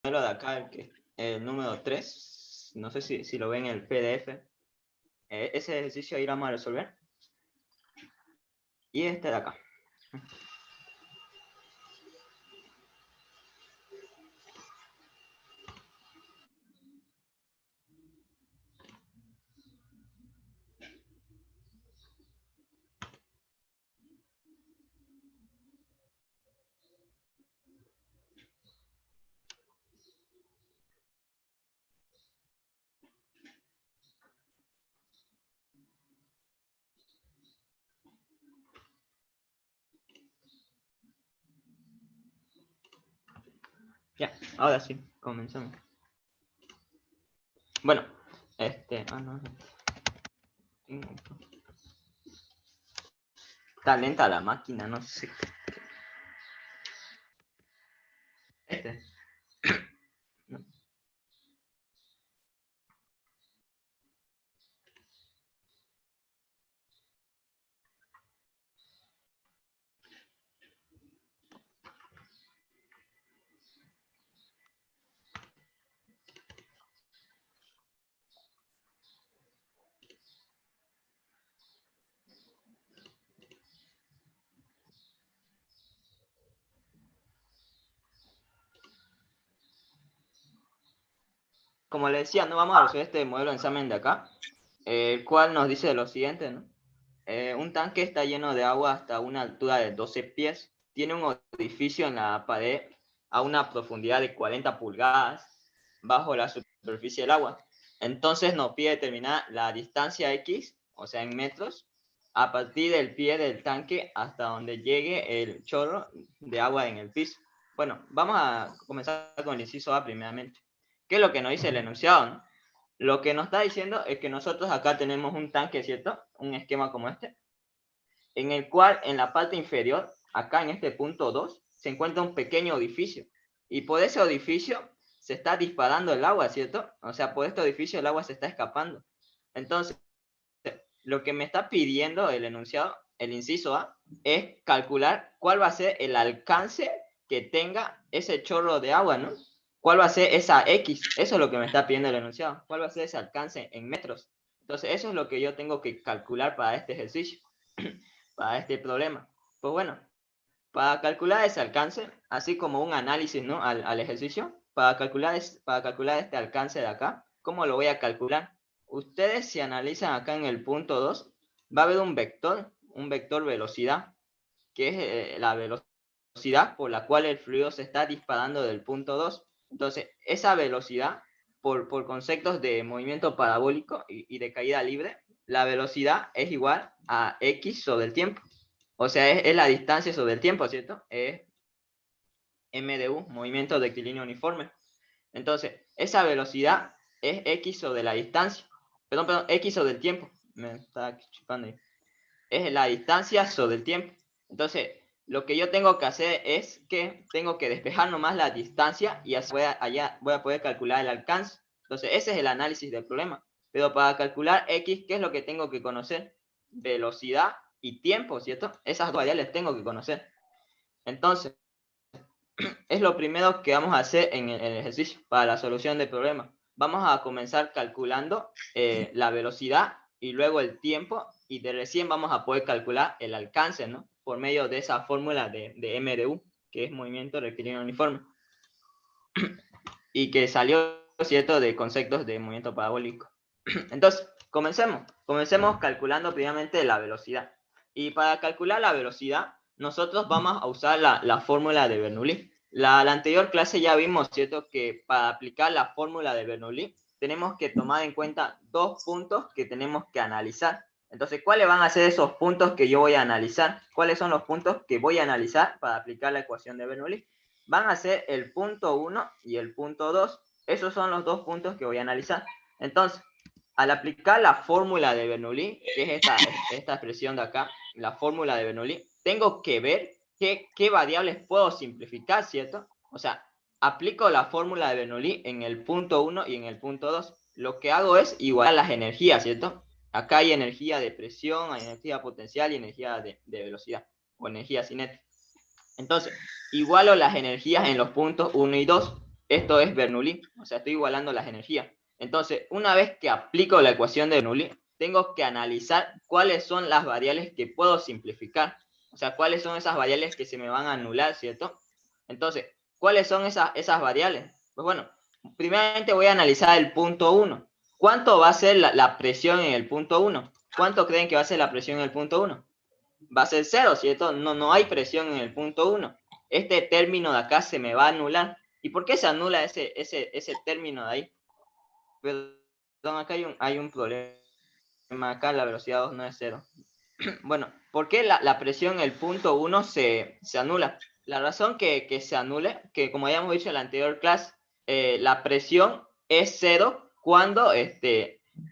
de acá, el número 3, no sé si lo ven en el PDF. Ese ejercicio ahí lo vamos a resolver. Y este de acá. Ya, ahora sí, comenzamos. Bueno, no. Está lenta la máquina, no sé. No. Como le decía, no vamos a resolver este modelo de examen de acá, el cual nos dice lo siguiente, ¿no? Un tanque está lleno de agua hasta una altura de 12 pies, tiene un orificio en la pared a una profundidad de 40 pulgadas bajo la superficie del agua. Entonces nos pide determinar la distancia X, o sea, en metros, a partir del pie del tanque hasta donde llegue el chorro de agua en el piso. Bueno, vamos a comenzar con el inciso A primeramente. ¿Qué es lo que nos dice el enunciado, no? Lo que nos está diciendo es que nosotros acá tenemos un tanque, ¿cierto? Un esquema como este, en el cual en la parte inferior, acá en este punto 2, se encuentra un pequeño orificio. Y por ese orificio se está disparando el agua, ¿cierto? O sea, por este orificio el agua se está escapando. Entonces, lo que me está pidiendo el enunciado, el inciso A, es calcular cuál va a ser el alcance que tenga ese chorro de agua, ¿no? ¿Cuál va a ser esa X? Eso es lo que me está pidiendo el enunciado. ¿Cuál va a ser ese alcance en metros? Entonces, eso es lo que yo tengo que calcular para este ejercicio, para este problema. Pues bueno, para calcular ese alcance, así como un análisis, ¿no? al ejercicio, para calcular este alcance de acá, ¿cómo lo voy a calcular? Ustedes si analizan acá en el punto 2, va a haber un vector velocidad, que es la velocidad por la cual el fluido se está disparando del punto 2. Entonces, esa velocidad, por conceptos de movimiento parabólico y de caída libre, la velocidad es igual a x sobre el tiempo. O sea, es la distancia sobre el tiempo, ¿cierto? Es m de u, movimiento rectilíneo uniforme. Entonces, esa velocidad es x sobre la distancia. Perdón, x sobre el tiempo. Me está chupando ahí. Es la distancia sobre el tiempo. Entonces, lo que yo tengo que hacer es que tengo que despejar nomás la distancia y así voy a poder calcular el alcance. Entonces, ese es el análisis del problema. Pero para calcular x, ¿qué es lo que tengo que conocer? Velocidad y tiempo, ¿cierto? Esas dos variables tengo que conocer. Entonces, es lo primero que vamos a hacer en el ejercicio para la solución del problema. Vamos a comenzar calculando la velocidad y luego el tiempo, y de recién vamos a poder calcular el alcance, ¿no? Por medio de esa fórmula de m de u, que es movimiento rectilíneo uniforme, y que salió, ¿cierto?, de conceptos de movimiento parabólico. Entonces, comencemos calculando primeramente la velocidad. Y para calcular la velocidad, nosotros vamos a usar la fórmula de Bernoulli. La anterior clase ya vimos, ¿cierto?, que para aplicar la fórmula de Bernoulli tenemos que tomar en cuenta dos puntos que tenemos que analizar. Entonces, ¿cuáles van a ser esos puntos que yo voy a analizar? ¿Cuáles son los puntos que voy a analizar para aplicar la ecuación de Bernoulli? Van a ser el punto 1 y el punto 2. Esos son los dos puntos que voy a analizar. Entonces, al aplicar la fórmula de Bernoulli, que es esta expresión de acá, la fórmula de Bernoulli, tengo que ver qué variables puedo simplificar, ¿cierto? O sea, aplico la fórmula de Bernoulli en el punto 1 y en el punto 2. Lo que hago es igualar las energías, ¿cierto? Acá hay energía de presión, hay energía potencial y energía de velocidad, o energía cinética. Entonces, igualo las energías en los puntos 1 y 2. esto es Bernoulli, o sea, estoy igualando las energías. Entonces, una vez que aplico la ecuación de Bernoulli, tengo que analizar cuáles son las variables que puedo simplificar, o sea, cuáles son esas variables que se me van a anular, ¿cierto? Entonces, ¿cuáles son esas variables? Pues bueno, primeramente voy a analizar el punto 1. ¿Cuánto va a ser la presión en el punto 1? ¿Cuánto creen que va a ser la presión en el punto 1? Va a ser 0, ¿cierto? No hay presión en el punto 1. Este término de acá se me va a anular. ¿Y por qué se anula ese término de ahí? Perdón, acá hay un problema. Acá la velocidad 2 no es 0. Bueno, ¿por qué la presión en el punto 1 se anula? La razón que se anule, que como habíamos dicho en la anterior clase, la presión es 0 cuando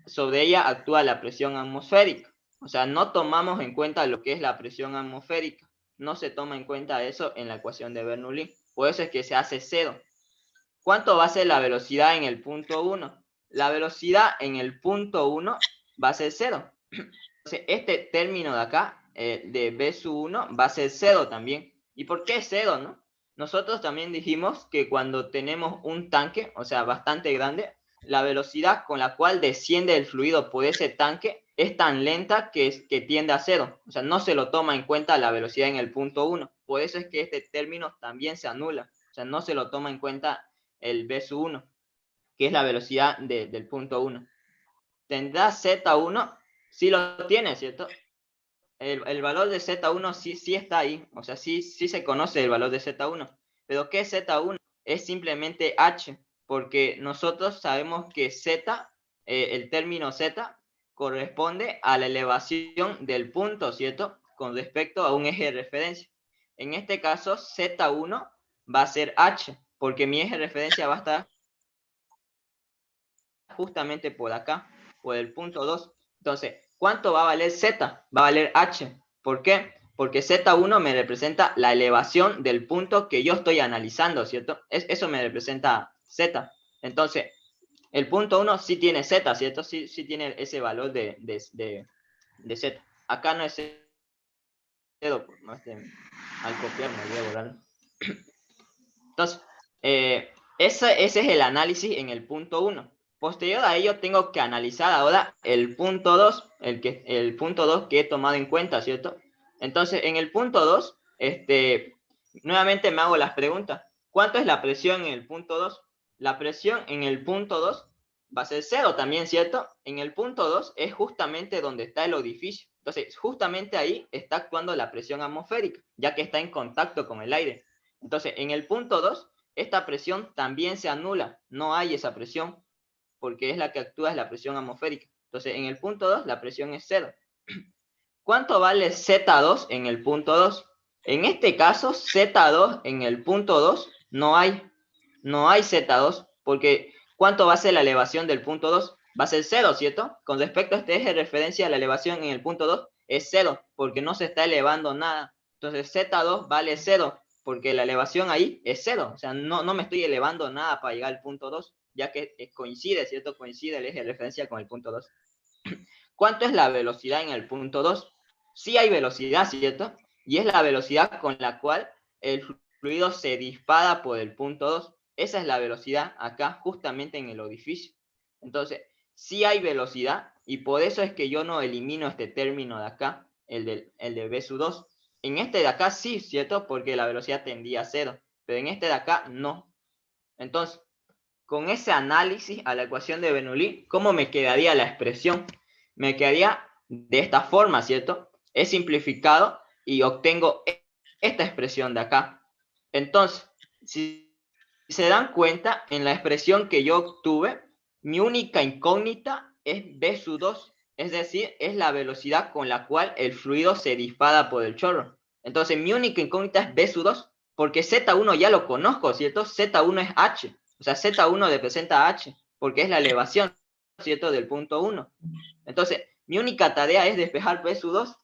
sobre ella actúa la presión atmosférica. O sea, no tomamos en cuenta lo que es la presión atmosférica. No se toma en cuenta eso en la ecuación de Bernoulli. Por eso es que se hace 0. ¿Cuánto va a ser la velocidad en el punto 1? La velocidad en el punto 1 va a ser 0. Entonces, este término de acá, de B sub 1, va a ser 0 también. ¿Y por qué 0, no? Nosotros también dijimos que cuando tenemos un tanque, o sea, bastante grande, la velocidad con la cual desciende el fluido por ese tanque es tan lenta que tiende a 0. O sea, no se lo toma en cuenta la velocidad en el punto 1. Por eso es que este término también se anula. O sea, no se lo toma en cuenta el B sub 1, que es la velocidad del punto 1. Tendrá Z1, sí lo tiene, ¿cierto? El valor de Z1 sí está ahí, o sea, sí se conoce el valor de Z1. Pero ¿qué es Z1? Es simplemente H, porque nosotros sabemos que Z, el término Z, corresponde a la elevación del punto, ¿cierto? Con respecto a un eje de referencia. En este caso, Z1 va a ser H, porque mi eje de referencia va a estar justamente por acá, por el punto 2. Entonces, ¿cuánto va a valer Z? Va a valer H. ¿Por qué? Porque Z1 me representa la elevación del punto que yo estoy analizando, ¿cierto? Eso me representa Z. Entonces, el punto 1 sí tiene Z, ¿cierto? Sí tiene ese valor de Z. Acá no es 0, no al copiar me voy a borrar. Entonces, ese es el análisis en el punto 1. Posterior a ello, tengo que analizar ahora el punto 2, el punto 2 que he tomado en cuenta, ¿cierto? Entonces, en el punto 2, nuevamente me hago las preguntas. ¿Cuánto es la presión en el punto 2? La presión en el punto 2 va a ser 0 también, ¿cierto? En el punto 2 es justamente donde está el orificio. Entonces, justamente ahí está actuando la presión atmosférica, ya que está en contacto con el aire. Entonces, en el punto 2, esta presión también se anula. No hay esa presión, porque es la que actúa, es la presión atmosférica. Entonces, en el punto 2, la presión es 0. ¿Cuánto vale Z2 en el punto 2? En este caso, Z2 en el punto 2 no hay. No hay Z2, porque ¿cuánto va a ser la elevación del punto 2? Va a ser 0, ¿cierto? Con respecto a este eje de referencia, la elevación en el punto 2 es 0, porque no se está elevando nada. Entonces Z2 vale 0, porque la elevación ahí es 0. O sea, no me estoy elevando nada para llegar al punto 2, ya que coincide, ¿cierto? Coincide el eje de referencia con el punto 2. ¿Cuánto es la velocidad en el punto 2? Sí hay velocidad, ¿cierto? Y es la velocidad con la cual el fluido se dispara por el punto 2. Esa es la velocidad acá, justamente en el orificio. Entonces, sí hay velocidad, y por eso es que yo no elimino este término de acá, el de B sub 2. En este de acá sí, ¿cierto? Porque la velocidad tendía a 0, pero en este de acá no. Entonces, con ese análisis a la ecuación de Bernoulli, ¿cómo me quedaría la expresión? Me quedaría de esta forma, ¿cierto? He simplificado y obtengo esta expresión de acá. Entonces, si se dan cuenta, en la expresión que yo obtuve, mi única incógnita es B sub 2, es decir, es la velocidad con la cual el fluido se dispara por el chorro. Entonces, mi única incógnita es B sub 2, porque Z1 ya lo conozco, ¿cierto? Z1 es H, o sea, Z1 representa H, porque es la elevación, ¿cierto? Del punto 1. Entonces, mi única tarea es despejar B sub 2,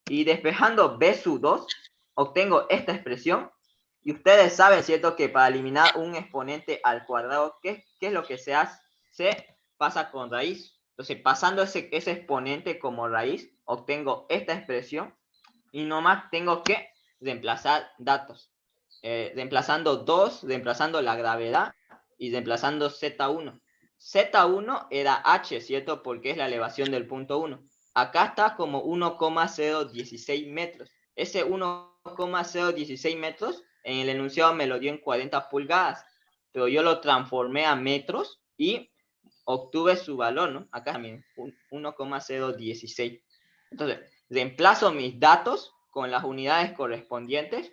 y despejando B sub 2, obtengo esta expresión, y ustedes saben, ¿cierto? Que para eliminar un exponente al cuadrado, ¿qué es lo que se hace? Se pasa con raíz. Entonces, pasando ese exponente como raíz, obtengo esta expresión, y nomás tengo que reemplazar datos. Reemplazando 2, reemplazando la gravedad, y reemplazando Z1. Z1 era H, ¿cierto? Porque es la elevación del punto 1. Acá está como 1,016 metros. Ese 1,016 metros en el enunciado me lo dio en 40 pulgadas, pero yo lo transformé a metros y obtuve su valor, ¿no? Acá también, 1,016. Entonces, reemplazo mis datos con las unidades correspondientes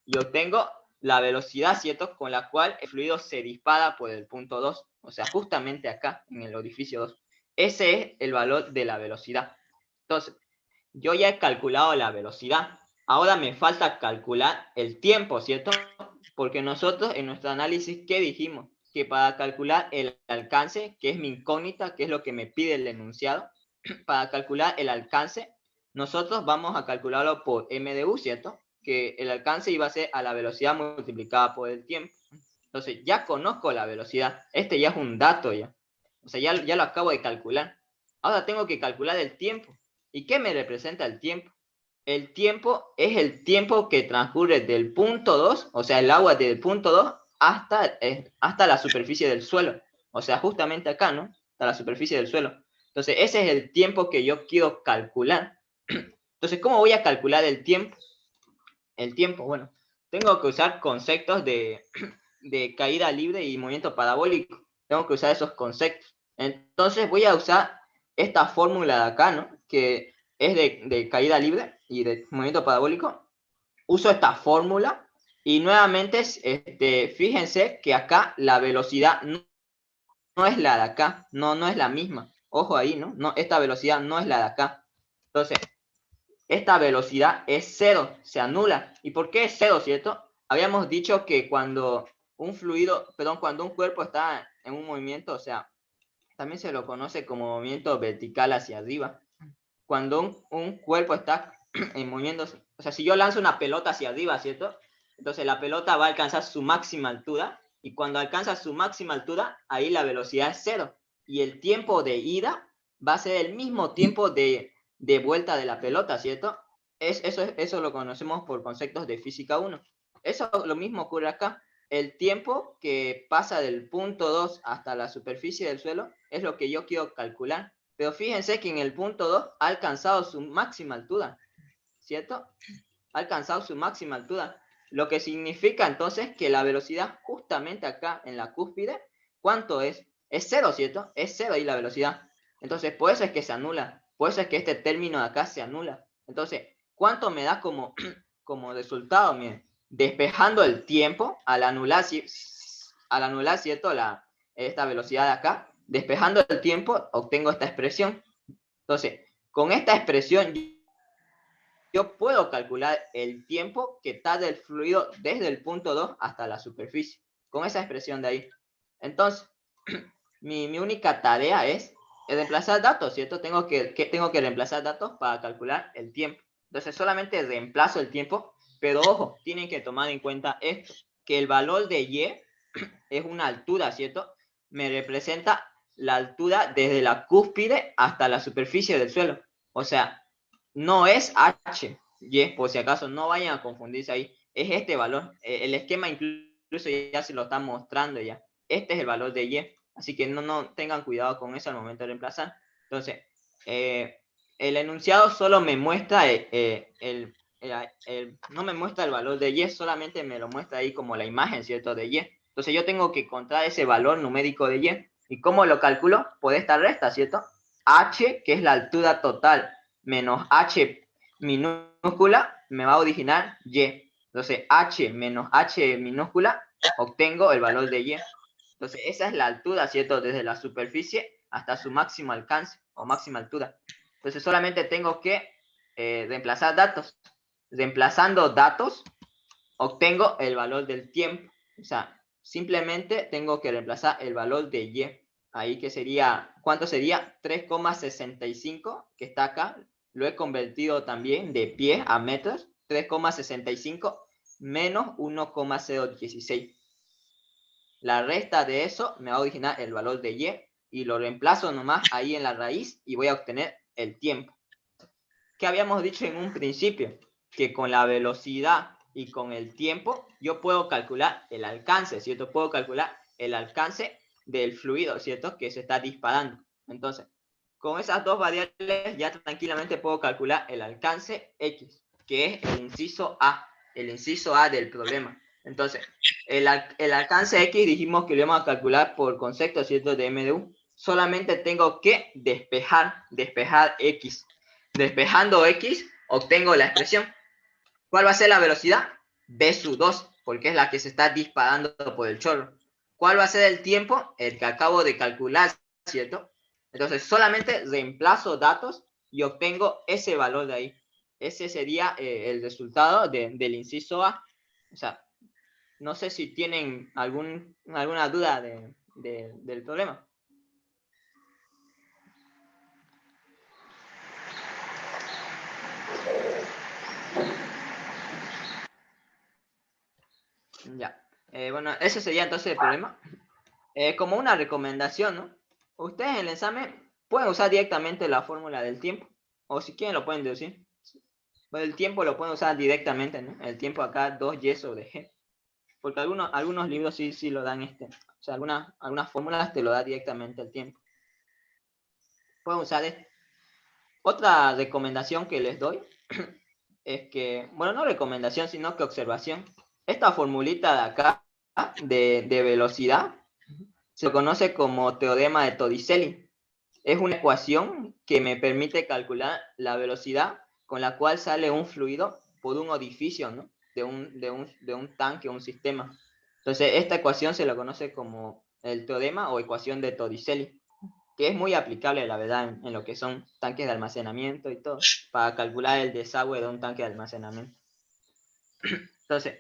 y obtengo la velocidad, ¿cierto? Con la cual el fluido se dispara por el punto 2, o sea, justamente acá, en el orificio 2. Ese es el valor de la velocidad. Entonces, yo ya he calculado la velocidad. Ahora me falta calcular el tiempo, ¿cierto? Porque nosotros en nuestro análisis, ¿qué dijimos? Que para calcular el alcance, que es mi incógnita, que es lo que me pide el enunciado, para calcular el alcance, nosotros vamos a calcularlo por m de u, ¿cierto? Que el alcance iba a ser a la velocidad multiplicada por el tiempo. Entonces, ya conozco la velocidad. Este ya es un dato ya. O sea, ya lo acabo de calcular. Ahora tengo que calcular el tiempo. ¿Y qué me representa el tiempo? El tiempo es el tiempo que transcurre del punto 2, o sea, el agua del punto 2 hasta la superficie del suelo. O sea, justamente acá, ¿no? Hasta la superficie del suelo. Entonces, ese es el tiempo que yo quiero calcular. Entonces, ¿cómo voy a calcular el tiempo? El tiempo, bueno, tengo que usar conceptos de caída libre y movimiento parabólico. Tengo que usar esos conceptos. Entonces, voy a usar esta fórmula de acá, ¿no? Que es de caída libre y de movimiento parabólico. Uso esta fórmula y nuevamente, fíjense que acá la velocidad no es la de acá, no es la misma. Ojo ahí, ¿no? Esta velocidad no es la de acá. Entonces, esta velocidad es cero, se anula. ¿Y por qué es cero, cierto? Habíamos dicho que cuando cuando un cuerpo está en un movimiento, o sea, también se lo conoce como movimiento vertical hacia arriba. Cuando un cuerpo está en movimiento, o sea, si yo lanzo una pelota hacia arriba, ¿cierto? Entonces la pelota va a alcanzar su máxima altura y cuando alcanza su máxima altura, ahí la velocidad es cero. Y el tiempo de ida va a ser el mismo tiempo de vuelta de la pelota, ¿cierto? Eso lo conocemos por conceptos de física 1. Eso lo mismo ocurre acá. El tiempo que pasa del punto 2 hasta la superficie del suelo es lo que yo quiero calcular. Pero fíjense que en el punto 2 ha alcanzado su máxima altura, ¿cierto? Ha alcanzado su máxima altura. Lo que significa entonces que la velocidad justamente acá en la cúspide, ¿cuánto es? Es cero, ¿cierto? Es cero ahí la velocidad. Entonces, por eso es que se anula. Por eso es que este término de acá se anula. Entonces, ¿cuánto me da como, como resultado? Miren, despejando el tiempo al anular, ¿cierto? Esta velocidad de acá, despejando el tiempo, obtengo esta expresión. Entonces, con esta expresión yo puedo calcular el tiempo que tarda el fluido desde el punto 2 hasta la superficie, con esa expresión de ahí. Entonces, mi única tarea es reemplazar datos, ¿cierto? Tengo que reemplazar datos para calcular el tiempo. Entonces, solamente reemplazo el tiempo, pero ojo, tienen que tomar en cuenta esto, que el valor de Y es una altura, ¿cierto? Me representa la altura desde la cúspide hasta la superficie del suelo. O sea, no es H, Y, por si acaso, no vayan a confundirse ahí. Es este valor. El esquema incluso ya se lo está mostrando ya. Este es el valor de Y. Así que no tengan cuidado con eso al momento de reemplazar. Entonces, el enunciado solo me muestra no me muestra el valor de Y, solamente me lo muestra ahí como la imagen, ¿cierto? De Y. Entonces yo tengo que encontrar ese valor numérico de Y. ¿Y cómo lo calculo? Por esta resta, ¿cierto? H, que es la altura total, menos H minúscula, me va a originar Y. Entonces, H menos H minúscula, obtengo el valor de Y. Entonces, esa es la altura, ¿cierto? Desde la superficie hasta su máximo alcance o máxima altura. Entonces, solamente tengo que reemplazar datos. Reemplazando datos, obtengo el valor del tiempo. O sea, simplemente tengo que reemplazar el valor de Y. Ahí que sería, ¿cuánto sería? 3,65, que está acá. Lo he convertido también de pie a metros. 3,65 menos 1,016. La resta de eso me va a originar el valor de Y y lo reemplazo nomás ahí en la raíz y voy a obtener el tiempo. ¿Qué habíamos dicho en un principio? Que con la velocidad y con el tiempo yo puedo calcular el alcance, ¿cierto? Puedo calcular el alcance del fluido, ¿cierto? Que se está disparando. Entonces, con esas dos variables ya tranquilamente puedo calcular el alcance X, que es el inciso A del problema. Entonces, el alcance X dijimos que lo vamos a calcular por concepto, ¿cierto? De M de U. Solamente tengo que despejar X. Despejando X, obtengo la expresión. ¿Cuál va a ser la velocidad? V sub 2, porque es la que se está disparando por el chorro. ¿Cuál va a ser el tiempo? El que acabo de calcular, ¿cierto? Entonces, solamente reemplazo datos y obtengo ese valor de ahí. Ese sería el resultado del inciso A. O sea, no sé si tienen alguna duda del problema. Ya. Bueno, ese sería entonces el problema. Como una recomendación, ¿no? Ustedes en el examen pueden usar directamente la fórmula del tiempo. O si quieren lo pueden deducir. Pues el tiempo lo pueden usar directamente, ¿no? El tiempo acá 2y sobre g. Porque algunos libros sí lo dan O sea, algunas fórmulas te lo da directamente el tiempo. Pueden usar este. Otra recomendación que les doy es que, bueno, no recomendación, sino que observación. Esta formulita de acá, de velocidad, se conoce como teorema de Torricelli. Es una ecuación que me permite calcular la velocidad con la cual sale un fluido por un orificio, ¿no? de un tanque o un sistema. Entonces, esta ecuación se la conoce como el teorema o ecuación de Torricelli, que es muy aplicable, la verdad, en lo que son tanques de almacenamiento y todo, para calcular el desagüe de un tanque de almacenamiento. Entonces,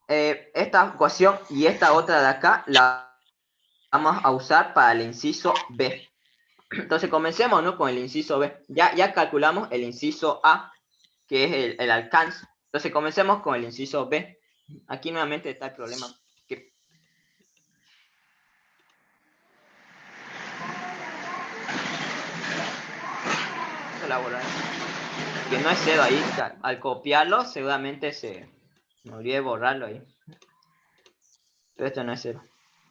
esta ecuación y esta otra de acá la vamos a usar para el inciso B. Entonces comencemos, ¿no? Con el inciso B. Ya calculamos el inciso A, que es el alcance. Entonces comencemos con el inciso B. Aquí nuevamente está el problema. Que no es cero ahí. Al copiarlo seguramente me olvidé borrarlo ahí. Pero esto no es cero.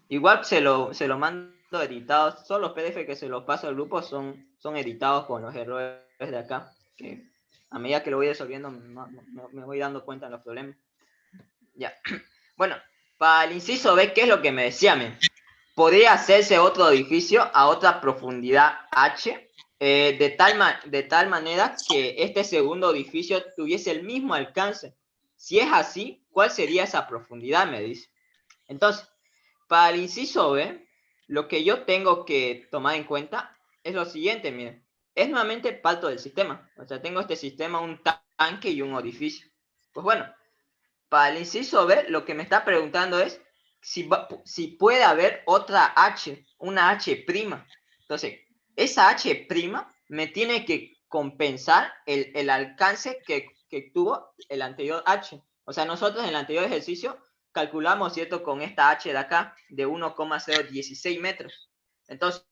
Igual se lo mando editado. Todos los PDF que se los paso al grupo son editados con los errores de acá. Que a medida que lo voy resolviendo me voy dando cuenta de los problemas. Ya. Bueno, para el inciso B, ¿qué es lo que me decía? Podría hacerse otro edificio a otra profundidad H, de tal manera que este segundo edificio tuviese el mismo alcance. Si es así, ¿cuál sería esa profundidad? Me dice. Entonces, para el inciso B, lo que yo tengo que tomar en cuenta es lo siguiente, miren. Es nuevamente parto del sistema. O sea, tengo este sistema, un tanque y un orificio. Pues bueno, para el inciso B, lo que me está preguntando es si puede haber otra H, una H'. Entonces, esa H' me tiene que compensar el alcance que tuvo el anterior H. O sea, nosotros en el anterior ejercicio calculamos, ¿cierto? Con esta H de acá, de 1,016 metros. Entonces,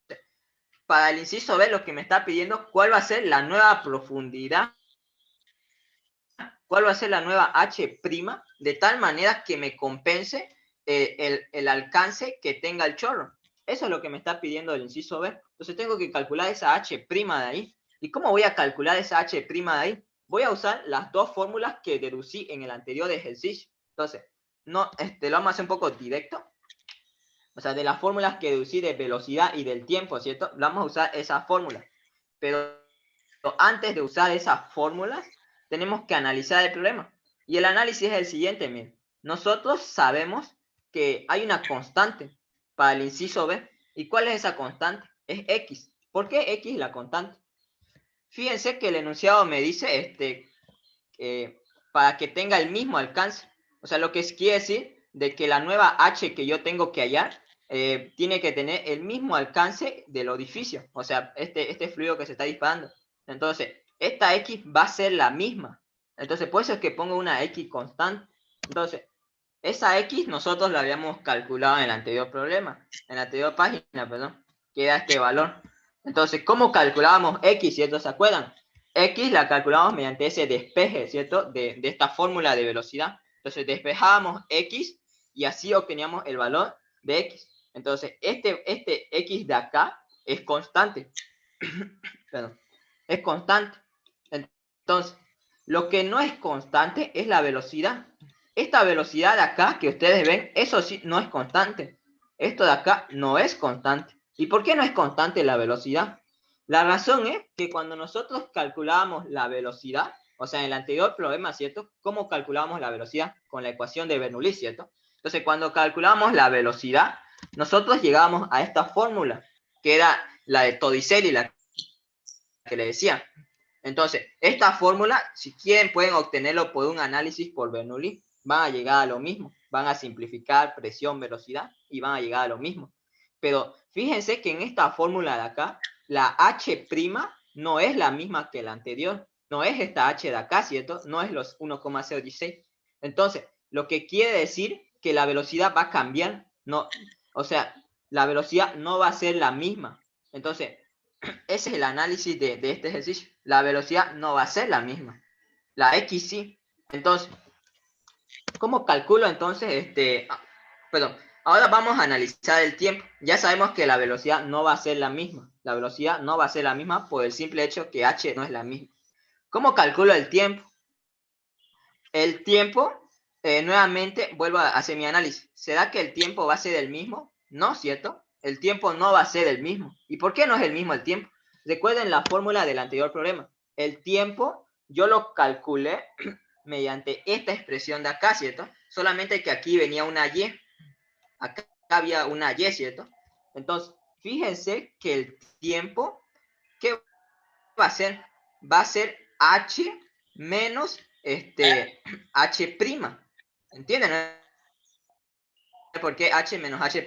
para el inciso B, lo que me está pidiendo, ¿cuál va a ser la nueva profundidad? ¿Cuál va a ser la nueva H'? De tal manera que me compense el alcance que tenga el chorro. Eso es lo que me está pidiendo el inciso B. Entonces tengo que calcular esa H' de ahí. ¿Y cómo voy a calcular esa H' de ahí? Voy a usar las dos fórmulas que deducí en el anterior ejercicio. Entonces, lo vamos a hacer un poco directo. O sea, de las fórmulas que deducí de velocidad y del tiempo, ¿cierto? Vamos a usar esas fórmulas. Pero antes de usar esas fórmulas, tenemos que analizar el problema. Y el análisis es el siguiente, miren. Nosotros sabemos que hay una constante para el inciso B. ¿Y cuál es esa constante? Es X. ¿Por qué X es la constante? Fíjense que el enunciado me dice para que tenga el mismo alcance. O sea, lo que quiere decir de que la nueva H que yo tengo que hallar tiene que tener el mismo alcance del orificio. O sea, este fluido que se está disparando. Entonces, esta X va a ser la misma. Entonces, por eso es que pongo una X constante. Entonces, esa X nosotros la habíamos calculado en el anterior problema, en la anterior página, perdón, que era este valor. Entonces, ¿cómo calculábamos X, cierto? ¿Se acuerdan? X la calculamos mediante ese despeje, ¿cierto? De esta fórmula de velocidad. Entonces, despejábamos X y así obteníamos el valor de x. Entonces, este x de acá es constante. Perdón, es constante. Entonces, lo que no es constante es la velocidad. Esta velocidad de acá que ustedes ven, eso sí no es constante. Esto de acá no es constante. ¿Y por qué no es constante la velocidad? La razón es que cuando nosotros calculábamos la velocidad, o sea, en el anterior problema, ¿cierto? ¿Cómo calculábamos la velocidad? Con la ecuación de Bernoulli, ¿cierto? Entonces, cuando calculábamos la velocidad, nosotros llegábamos a esta fórmula, que era la de Torricelli, la que le decía. Entonces, esta fórmula, si quieren, pueden obtenerlo por un análisis por Bernoulli. Van a llegar a lo mismo. Van a simplificar presión, velocidad y van a llegar a lo mismo. Pero fíjense que en esta fórmula de acá, la H' no es la misma que la anterior. No es esta H de acá, ¿cierto? No es los 1,016. Entonces, lo que quiere decir que la velocidad va a cambiar. No, o sea, la velocidad no va a ser la misma. Entonces, ese es el análisis de este ejercicio. La velocidad no va a ser la misma. La X sí. Entonces, ¿cómo calculo entonces perdón, ahora vamos a analizar el tiempo. Ya sabemos que la velocidad no va a ser la misma. La velocidad no va a ser la misma por el simple hecho que h no es la misma. ¿Cómo calculo el tiempo? El tiempo, nuevamente, vuelvo a hacer mi análisis. ¿Será que el tiempo va a ser el mismo? No, ¿cierto? El tiempo no va a ser el mismo. ¿Y por qué no es el mismo el tiempo? Recuerden la fórmula del anterior problema. El tiempo yo lo calculé mediante esta expresión de acá, ¿cierto? Solamente que aquí venía una y. Acá había una y, ¿cierto? Entonces, fíjense que el tiempo, ¿qué va a ser? Va a ser h menos h'. ¿Entienden? ¿Por qué h menos h'?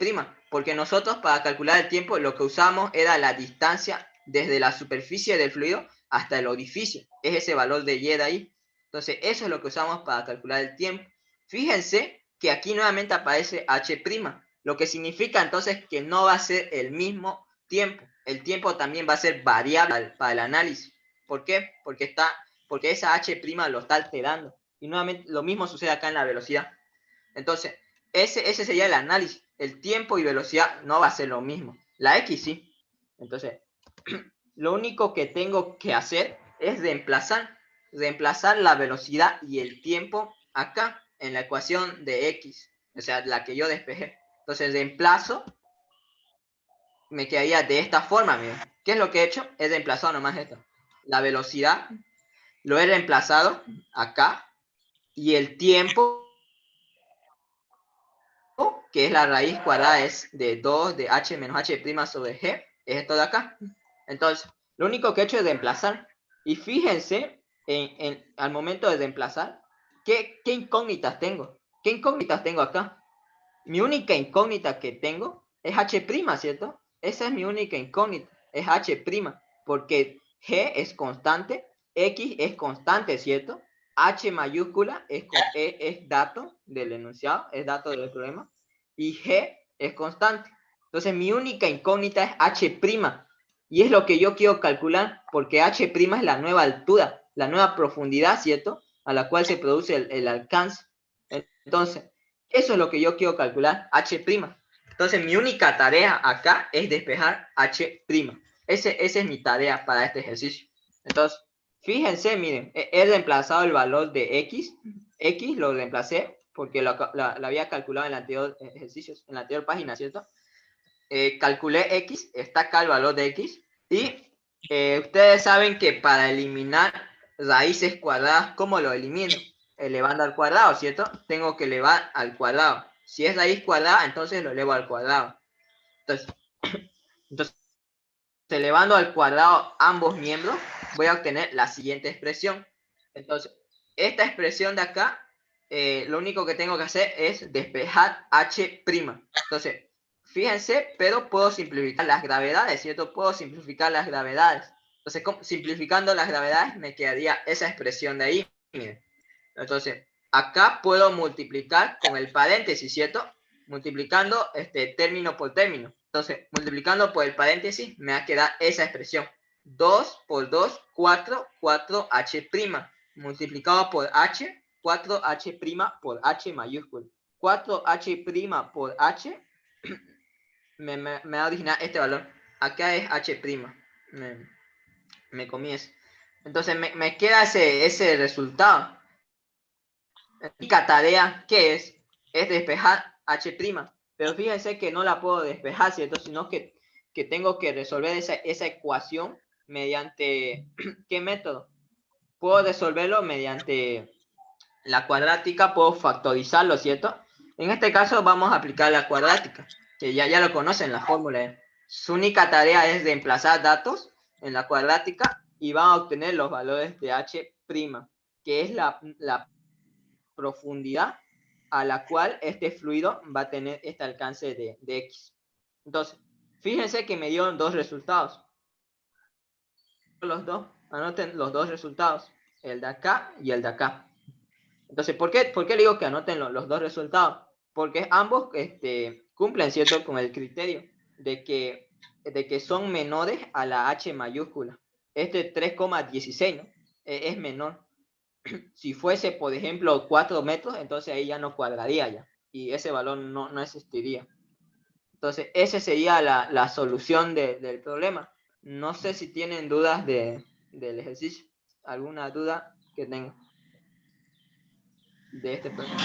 Porque nosotros para calcular el tiempo lo que usamos era la distancia desde la superficie del fluido hasta el orificio. Es ese valor de y de ahí. Entonces, eso es lo que usamos para calcular el tiempo. Fíjense que aquí nuevamente aparece h', lo que significa entonces que no va a ser el mismo tiempo. El tiempo también va a ser variable para el análisis. ¿Por qué? Porque esa h' lo está alterando. Y nuevamente lo mismo sucede acá en la velocidad. Entonces, ese sería el análisis. El tiempo y velocidad no va a ser lo mismo. La X sí. Entonces, lo único que tengo que hacer es reemplazar la velocidad y el tiempo acá en la ecuación de X. O sea, la que yo despejé. Entonces, reemplazo, me quedaría de esta forma, miren. ¿Qué es lo que he hecho? He reemplazado nomás esto. La velocidad lo he reemplazado acá y el tiempo, que es la raíz cuadrada es de 2 de h menos h' sobre g, es esto de acá. Entonces, lo único que he hecho es reemplazar. Y fíjense, al momento de reemplazar, ¿qué incógnitas tengo? ¿Qué incógnitas tengo acá? Mi única incógnita que tengo es h', ¿cierto? Esa es mi única incógnita, es h', porque g es constante, x es constante, ¿cierto? H mayúscula es dato del enunciado, es dato del problema, y g es constante. Entonces mi única incógnita es h', y es lo que yo quiero calcular, porque h' es la nueva altura, la nueva profundidad, ¿cierto? A la cual se produce el alcance. Entonces, eso es lo que yo quiero calcular, h'. Entonces, mi única tarea acá es despejar h'. Esa es mi tarea para este ejercicio. Entonces, fíjense, miren, he reemplazado el valor de x. X lo reemplacé porque lo había calculado en el anterior ejercicio, en la anterior página, ¿cierto? Calculé x, está acá el valor de x. Y ustedes saben que para eliminar raíces cuadradas, ¿cómo lo elimino? Elevando al cuadrado, ¿cierto? Tengo que elevar al cuadrado. Si es raíz cuadrada, entonces lo elevo al cuadrado. Entonces, elevando al cuadrado ambos miembros, voy a obtener la siguiente expresión. Entonces, esta expresión de acá, lo único que tengo que hacer es despejar h'. Entonces, fíjense, pero puedo simplificar las gravedades, ¿cierto? Puedo simplificar las gravedades. Entonces, simplificando las gravedades, me quedaría esa expresión de ahí. Miren. Entonces, acá puedo multiplicar con el paréntesis, ¿cierto? Multiplicando término por término. Entonces, multiplicando por el paréntesis, me va a quedar esa expresión. 2 por 2, 4, 4h'. Multiplicado por h, 4h' por h mayúscula. 4h' por h me va a originar este valor. Acá es H'. Me comí eso. Entonces me queda ese resultado. La única tarea que es despejar H'. Pero fíjense que no la puedo despejar, ¿cierto? Sino que tengo que resolver esa ecuación mediante ¿qué método? Puedo resolverlo mediante la cuadrática, puedo factorizarlo, ¿cierto? En este caso vamos a aplicar la cuadrática, que ya lo conocen, la fórmula. Su única tarea es reemplazar datos en la cuadrática y van a obtener los valores de H', que es la profundidad a la cual este fluido va a tener este alcance de X. Entonces, fíjense que me dieron dos resultados. Los dos, anoten los dos resultados, el de acá y el de acá. Entonces, ¿por qué le digo que anoten los dos resultados? Porque ambos cumplen, ¿cierto?, con el criterio de que son menores a la H mayúscula. Este 3,16, ¿no? Es menor. Si fuese, por ejemplo, 4 metros, entonces ahí ya no cuadraría ya. Y ese valor no existiría. Entonces, esa sería la solución del problema. No sé si tienen dudas del ejercicio. ¿Alguna duda que tengan de este problema?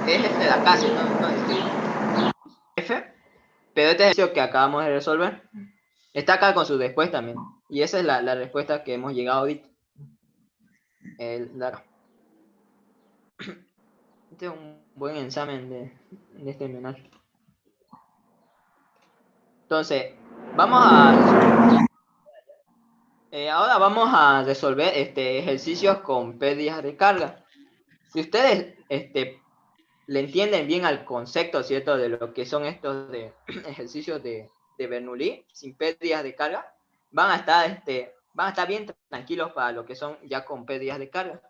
Es este de acá, ¿no? F, pero este ejercicio que acabamos de resolver está acá con su respuesta también. Y esa es la respuesta que hemos llegado ahorita. Este es un buen examen de este menor. Entonces, ahora vamos a resolver ejercicios con pérdidas de carga. Si ustedes le entienden bien al concepto, ¿cierto?, de lo que son estos ejercicios de Bernoulli sin pérdidas de carga, van a estar bien tranquilos para lo que son ya con pérdidas de carga,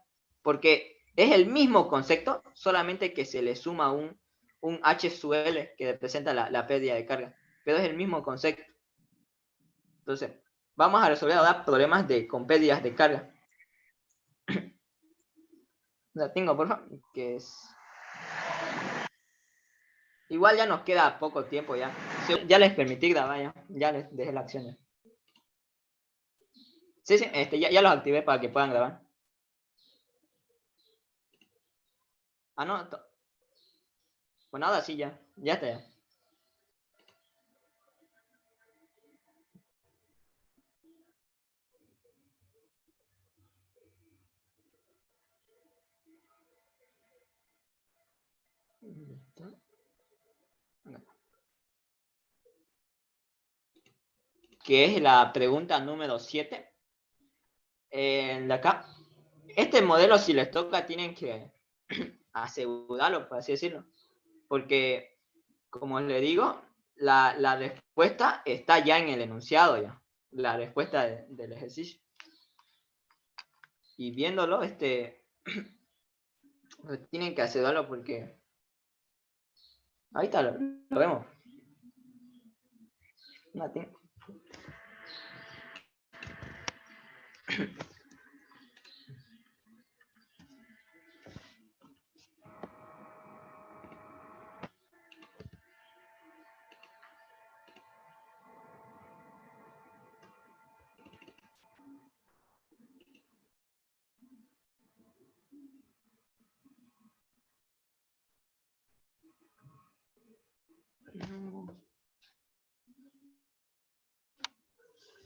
porque es el mismo concepto, solamente que se le suma un H sub L que representa la pérdida de carga, pero es el mismo concepto. Entonces, vamos a resolver ahora problemas con pérdidas de carga. La tengo, por favor, que es... Igual ya nos queda poco tiempo ya. Ya les permití grabar ya les dejé la acción. Sí, ya los activé para que puedan grabar. Ah, no. Pues nada, sí, ya está ya. Que es la pregunta número 7. De acá. Este modelo, si les toca, tienen que asegurarlo, por así decirlo. Porque, como les digo, la respuesta está ya en el enunciado ya. La respuesta del ejercicio. Y viéndolo, tienen que asegurarlo porque ahorita lo vemos.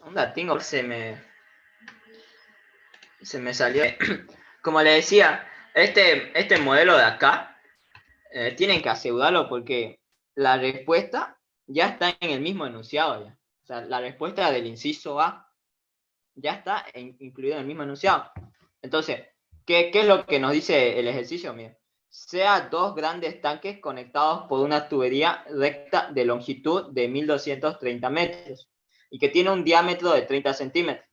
Onda, tengo, se me salió. Como le decía, este modelo de acá, tienen que asegurarlo porque la respuesta ya está en el mismo enunciado ya. O sea, la respuesta del inciso A ya está incluida en el mismo enunciado. Entonces, ¿qué es lo que nos dice el ejercicio? Miren, sea dos grandes tanques conectados por una tubería recta de longitud de 1230 metros y que tiene un diámetro de 30 centímetros,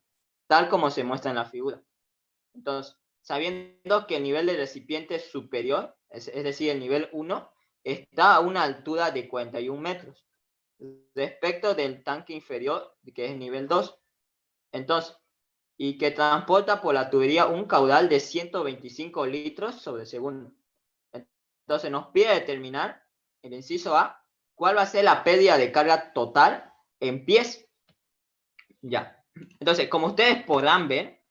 tal como se muestra en la figura. Entonces, sabiendo que el nivel del recipiente es superior, es decir, el nivel 1, está a una altura de 41 metros respecto del tanque inferior, que es el nivel 2. Entonces, y que transporta por la tubería un caudal de 125 litros sobre segundo. Entonces nos pide determinar, el inciso A, cuál va a ser la pérdida de carga total en pies. Ya. Entonces, como ustedes podrán ver,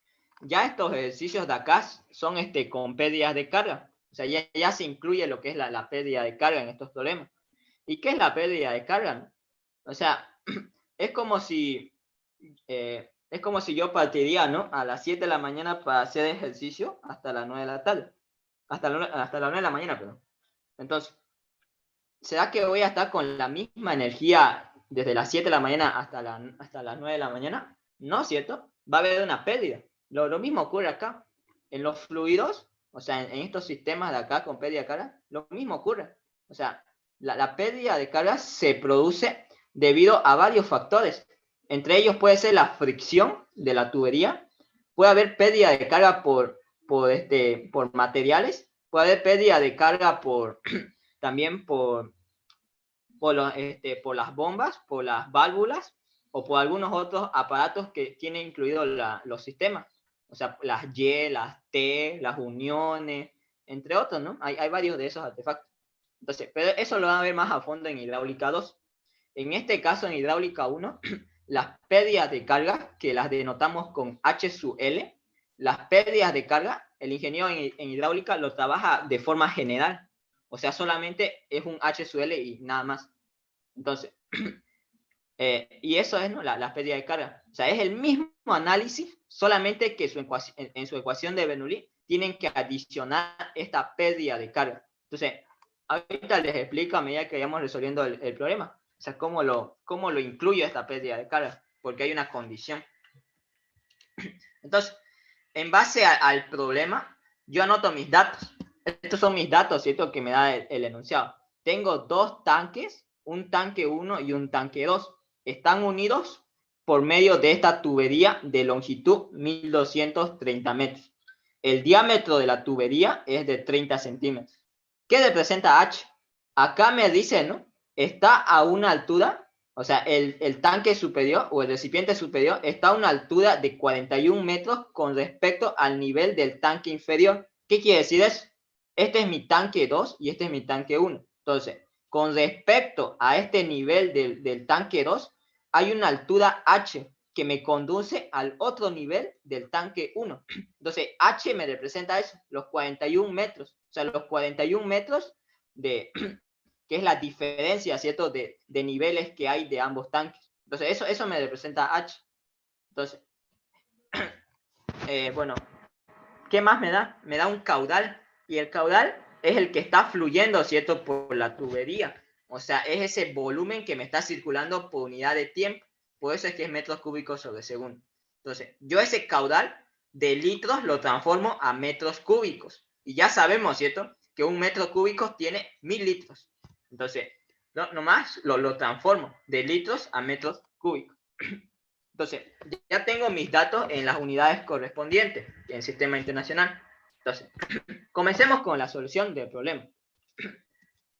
ya estos ejercicios de acá son con pérdidas de carga. O sea, ya se incluye lo que es la pérdida de carga en estos problemas. ¿Y qué es la pérdida de carga, no? O sea, es como si yo partiría, ¿no? A las 7 de la mañana para hacer ejercicio hasta las 9 de la tarde. Hasta las 9 de la mañana, perdón. Entonces, ¿será que voy a estar con la misma energía desde las 7 de la mañana hasta las 9 de la mañana? No, ¿cierto? Va a haber una pérdida. Lo mismo ocurre acá. En los fluidos, o sea, en estos sistemas de acá con pérdida de carga, lo mismo ocurre. O sea, la pérdida de carga se produce debido a varios factores. Entre ellos puede ser la fricción de la tubería, puede haber pérdida de carga por materiales, puede haber pérdida de carga también por las bombas, por las válvulas o por algunos otros aparatos que tienen incluidos los sistemas. O sea, las Y, las T, las uniones, entre otros, ¿no? Hay varios de esos artefactos. Entonces, pero eso lo van a ver más a fondo en hidráulica 2. En este caso, en hidráulica 1, las pérdidas de carga, que las denotamos con H sub L, las pérdidas de carga, el ingeniero en hidráulica lo trabaja de forma general. O sea, solamente es un H sub L y nada más. Entonces, y eso es, ¿no? Las pérdidas de carga. O sea, es el mismo análisis, solamente que en su ecuación de Bernoulli tienen que adicionar esta pérdida de carga. Entonces, ahorita les explico a medida que vayamos resolviendo el problema. O sea, cómo lo incluyo esta pérdida de carga, porque hay una condición. Entonces, en base al problema, yo anoto mis datos. Estos son mis datos, ¿cierto? Que me da el enunciado. Tengo dos tanques, un tanque 1 y un tanque 2. Están unidos por medio de esta tubería de longitud 1230 metros. El diámetro de la tubería es de 30 centímetros. ¿Qué representa H? Acá me dice, ¿no? Está a una altura, o sea, el tanque superior o el recipiente superior está a una altura de 41 metros con respecto al nivel del tanque inferior. ¿Qué quiere decir eso? Este es mi tanque 2 y este es mi tanque 1. Entonces, con respecto a este nivel del tanque 2, hay una altura H que me conduce al otro nivel del tanque 1. Entonces, H me representa eso, los 41 metros. O sea, los 41 metros que es la diferencia, ¿cierto?, de niveles que hay de ambos tanques. Entonces, eso me representa H. Entonces, bueno, ¿qué más me da? Me da un caudal. Y el caudal es el que está fluyendo, ¿cierto?, por la tubería. O sea, es ese volumen que me está circulando por unidad de tiempo. Por eso es que es metros cúbicos sobre segundo. Entonces, yo ese caudal de litros lo transformo a metros cúbicos. Y ya sabemos, ¿cierto?, que un metro cúbico tiene 1000 litros. Entonces, nomás lo transformo de litros a metros cúbicos. Entonces, ya tengo mis datos en las unidades correspondientes en el sistema internacional. Entonces, comencemos con la solución del problema.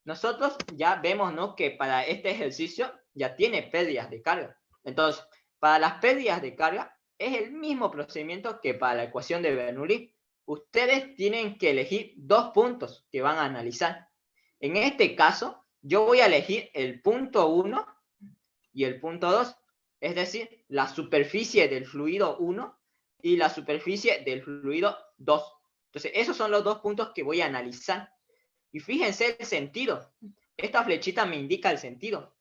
Nosotros ya vemos, ¿no?, que para este ejercicio ya tiene pérdidas de carga. Entonces, para las pérdidas de carga es el mismo procedimiento que para la ecuación de Bernoulli. Ustedes tienen que elegir dos puntos que van a analizar. En este caso, yo voy a elegir el punto 1 y el punto 2. Es decir, la superficie del fluido 1 y la superficie del fluido 2. Entonces, esos son los dos puntos que voy a analizar. Y fíjense el sentido. Esta flechita me indica el sentido.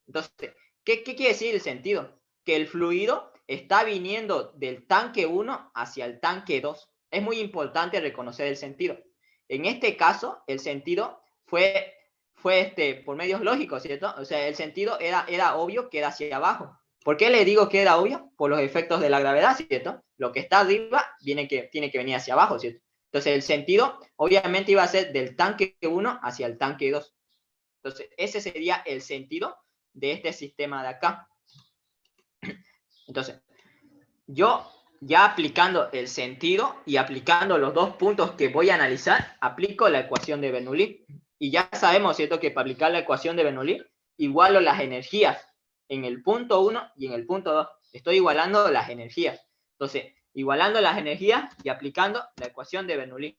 Entonces, ¿qué quiere decir el sentido? Que el fluido está viniendo del tanque 1 hacia el tanque 2. Es muy importante reconocer el sentido. En este caso, el sentido fue por medios lógicos, ¿cierto? O sea, el sentido era obvio que era hacia abajo. ¿Por qué le digo que era obvio? Por los efectos de la gravedad, ¿cierto? Lo que está arriba tiene que venir hacia abajo, ¿cierto? Entonces, el sentido obviamente iba a ser del tanque 1 hacia el tanque 2. Entonces, ese sería el sentido de este sistema de acá. Entonces, yo ya aplicando el sentido y aplicando los dos puntos que voy a analizar, aplico la ecuación de Bernoulli. Y ya sabemos, ¿cierto?, que para aplicar la ecuación de Bernoulli, igualo las energías en el punto 1 y en el punto 2. Estoy igualando las energías. Entonces, igualando las energías y aplicando la ecuación de Bernoulli.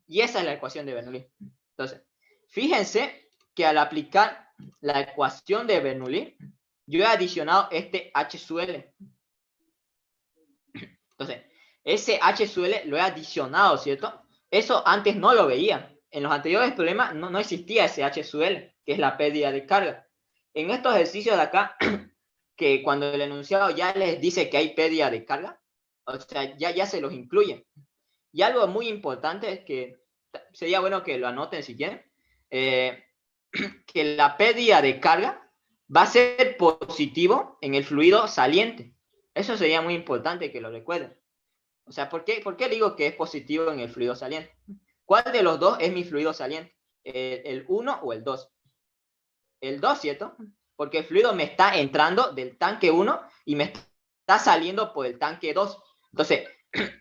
Y esa es la ecuación de Bernoulli. Entonces, fíjense que al aplicar la ecuación de Bernoulli, yo he adicionado este H sub L. Entonces, ese H sub L lo he adicionado, ¿cierto? Eso antes no lo veía. En los anteriores problemas no existía ese H sub L, que es la pérdida de carga. En estos ejercicios de acá, que cuando el enunciado ya les dice que hay pérdida de carga, o sea, ya se los incluye. Y algo muy importante es que sería bueno que lo anoten si quieren, que la pérdida de carga va a ser positivo en el fluido saliente. Eso sería muy importante que lo recuerden. O sea, ¿por qué digo que es positivo en el fluido saliente? ¿Cuál de los dos es mi fluido saliente? ¿El 1 o el 2? El 2, ¿cierto? Porque el fluido me está entrando del tanque 1 y me está saliendo por el tanque 2. Entonces,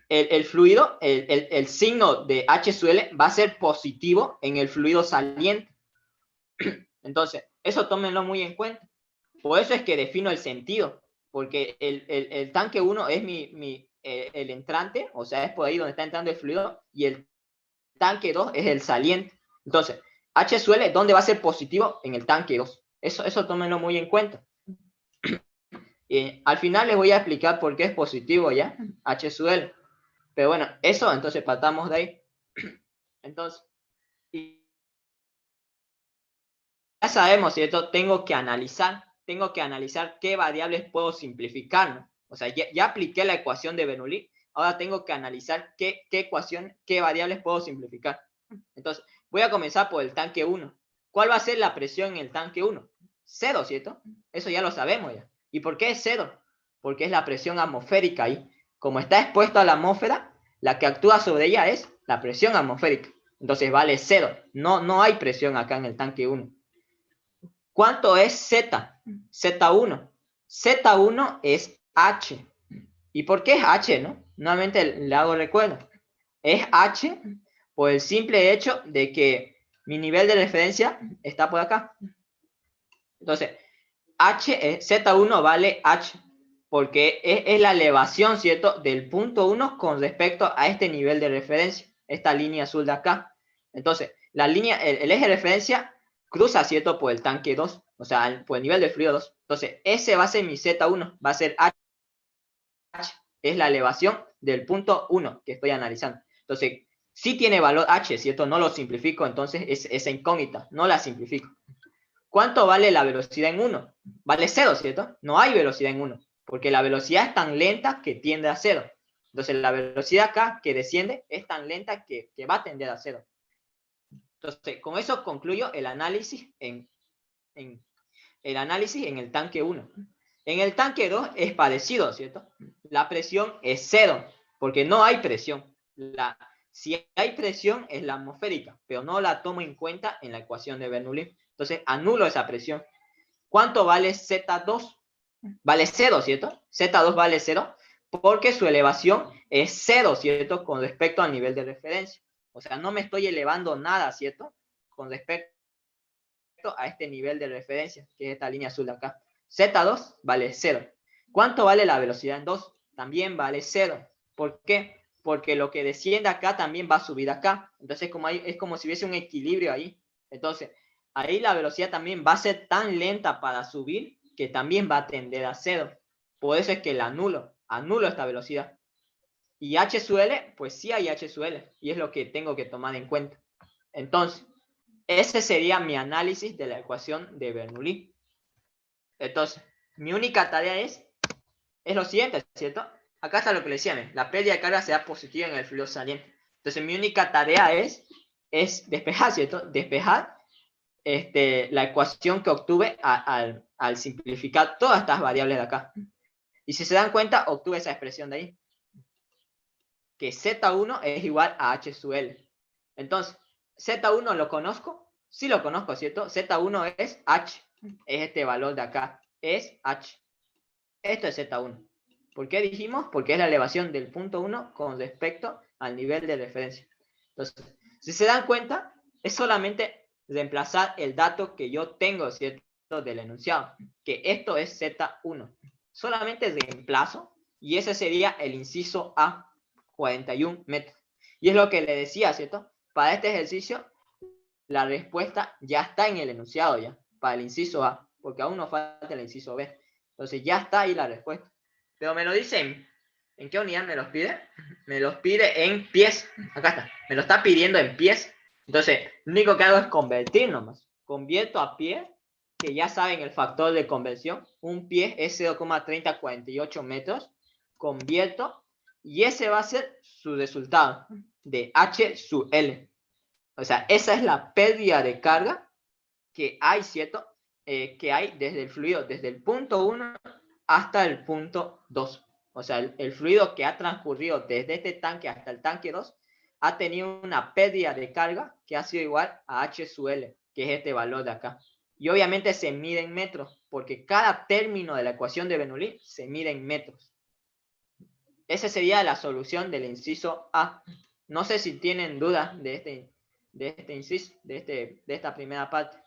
el fluido, el signo de H sub L va a ser positivo en el fluido saliente. Entonces, eso tómenlo muy en cuenta. Por eso es que defino el sentido, porque el tanque 1 es el entrante, o sea, es por ahí donde está entrando el fluido, y el tanque 2 es el saliente. Entonces, H sub L, ¿dónde va a ser positivo? En el tanque 2. Eso tómenlo muy en cuenta. Al final les voy a explicar por qué es positivo ya, H sub L. Pero bueno, eso, entonces partamos de ahí. Entonces, ya sabemos, ¿cierto? Tengo que analizar qué variables puedo simplificar, ¿no? O sea, ya apliqué la ecuación de Bernoulli, ahora tengo que analizar qué variables puedo simplificar. Entonces, voy a comenzar por el tanque 1. ¿Cuál va a ser la presión en el tanque 1? 0, ¿cierto? Eso ya lo sabemos ya. ¿Y por qué es 0? Porque es la presión atmosférica ahí. Como está expuesto a la atmósfera, la que actúa sobre ella es la presión atmosférica. Entonces vale 0. No hay presión acá en el tanque 1. ¿Cuánto es Z? Z1. Z1 es H. ¿Y por qué es H, no? Nuevamente le hago recuerdo. Es H por el simple hecho de que mi nivel de referencia está por acá. Entonces, Z1 vale H, porque es la elevación, ¿cierto?, del punto 1 con respecto a este nivel de referencia, esta línea azul de acá. Entonces, el eje de referencia cruza, ¿cierto?, por el tanque 2, o sea, por el nivel del fluido 2. Entonces, ese va a ser mi Z1, va a ser H, es la elevación del punto 1 que estoy analizando. Entonces, sí tiene valor H, ¿cierto? No lo simplifico, entonces es esa incógnita, no la simplifico. ¿Cuánto vale la velocidad en 1? Vale 0, ¿cierto? No hay velocidad en 1, porque la velocidad es tan lenta que tiende a 0. Entonces, la velocidad acá que desciende es tan lenta que va a tender a 0. Entonces, con eso concluyo el análisis en el tanque 1. En el tanque 2 es parecido, ¿cierto? La presión es 0, porque no hay presión. Si hay presión es la atmosférica, pero no la tomo en cuenta en la ecuación de Bernoulli. Entonces, anulo esa presión. ¿Cuánto vale Z2? Vale 0, ¿cierto? Z2 vale 0 porque su elevación es 0, ¿cierto? Con respecto al nivel de referencia. O sea, no me estoy elevando nada, ¿cierto? Con respecto a este nivel de referencia, que es esta línea azul de acá. Z2 vale 0. ¿Cuánto vale la velocidad en 2? También vale 0. ¿Por qué? Porque lo que desciende acá también va a subir acá. Entonces es como si hubiese un equilibrio ahí. Entonces, ahí la velocidad también va a ser tan lenta para subir que también va a tender a 0. Por eso es que la anulo esta velocidad. Y H sub L, pues sí hay H sub L. Y es lo que tengo que tomar en cuenta. Entonces, ese sería mi análisis de la ecuación de Bernoulli. Entonces, mi única tarea es lo siguiente, ¿cierto? Acá está lo que le decía, la pérdida de carga será positiva en el fluido saliente. Entonces, mi única tarea es despejar, ¿cierto? Despejar la ecuación que obtuve al simplificar todas estas variables de acá. Y si se dan cuenta, obtuve esa expresión de ahí. Que Z1 es igual a H sub L. Entonces, Z1 lo conozco. Sí lo conozco, ¿cierto? Z1 es H. Es este valor de acá. Es H. Esto es Z1. ¿Por qué dijimos? Porque es la elevación del punto 1 con respecto al nivel de referencia. Entonces, si se dan cuenta, es solamente reemplazar el dato que yo tengo, ¿cierto? Del enunciado. Que esto es Z1. Solamente reemplazo Y ese sería el inciso A, 41 metros. Y es lo que le decía, ¿cierto? Para este ejercicio, la respuesta ya está en el enunciado ya, para el inciso A, porque aún nos falta el inciso B. Entonces ya está ahí la respuesta. Pero me lo dicen, ¿en qué unidad me los pide? Me los pide en pies. Acá está, me lo está pidiendo en pies. Entonces, lo único que hago es convertir nomás. Convierto a pie, que ya saben el factor de conversión. Un pie es 0,3048 metros. Convierto, y ese va a ser su resultado de H sub L. O sea, esa es la pérdida de carga que hay, ¿cierto? Que hay desde el fluido, desde el punto 1 hasta el punto 2. O sea, el fluido que ha transcurrido desde este tanque hasta el tanque 2 ha tenido una pérdida de carga que ha sido igual a H sub L, que es este valor de acá. Y obviamente se mide en metros, porque cada término de la ecuación de Bernoulli se mide en metros. Esa sería la solución del inciso A. No sé si tienen dudas de este inciso, de esta primera parte.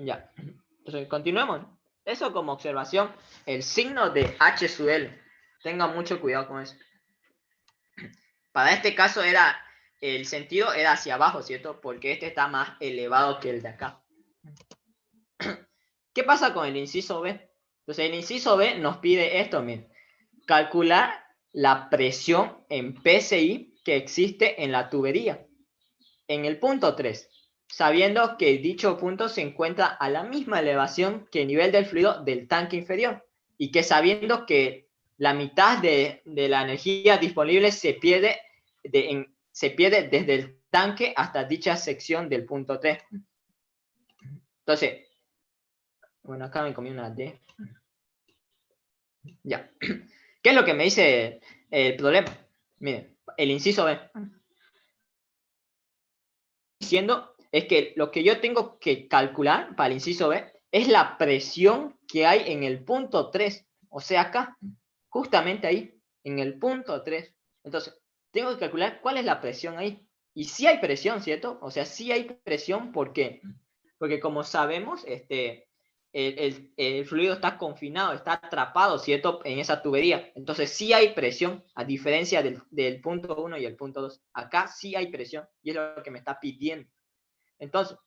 Ya. Entonces, continuemos. Eso como observación, el signo de H sub L. Tengan mucho cuidado con eso. Para este caso el sentido era hacia abajo, ¿cierto? Porque este está más elevado que el de acá. ¿Qué pasa con el inciso B? Entonces el inciso B nos pide esto, miren. Calcular la presión en PSI que existe en la tubería. En el punto 3, sabiendo que dicho punto se encuentra a la misma elevación que el nivel del fluido del tanque inferior, y que sabiendo que la mitad de la energía disponible se pierde desde el tanque hasta dicha sección del punto 3. Entonces, bueno, acá me comí una D. Ya. ¿Qué es lo que me dice el problema? Miren, el inciso B. Diciendo es que lo que yo tengo que calcular para el inciso B es la presión que hay en el punto 3. O sea, acá, justamente ahí, en el punto 3. Entonces, tengo que calcular cuál es la presión ahí. Y sí hay presión, ¿cierto? O sea, sí hay presión porque como sabemos, el fluido está confinado, está atrapado, ¿cierto? En esa tubería. Entonces sí hay presión, a diferencia del punto 1 y el punto 2. Acá sí hay presión y es lo que me está pidiendo. Entonces,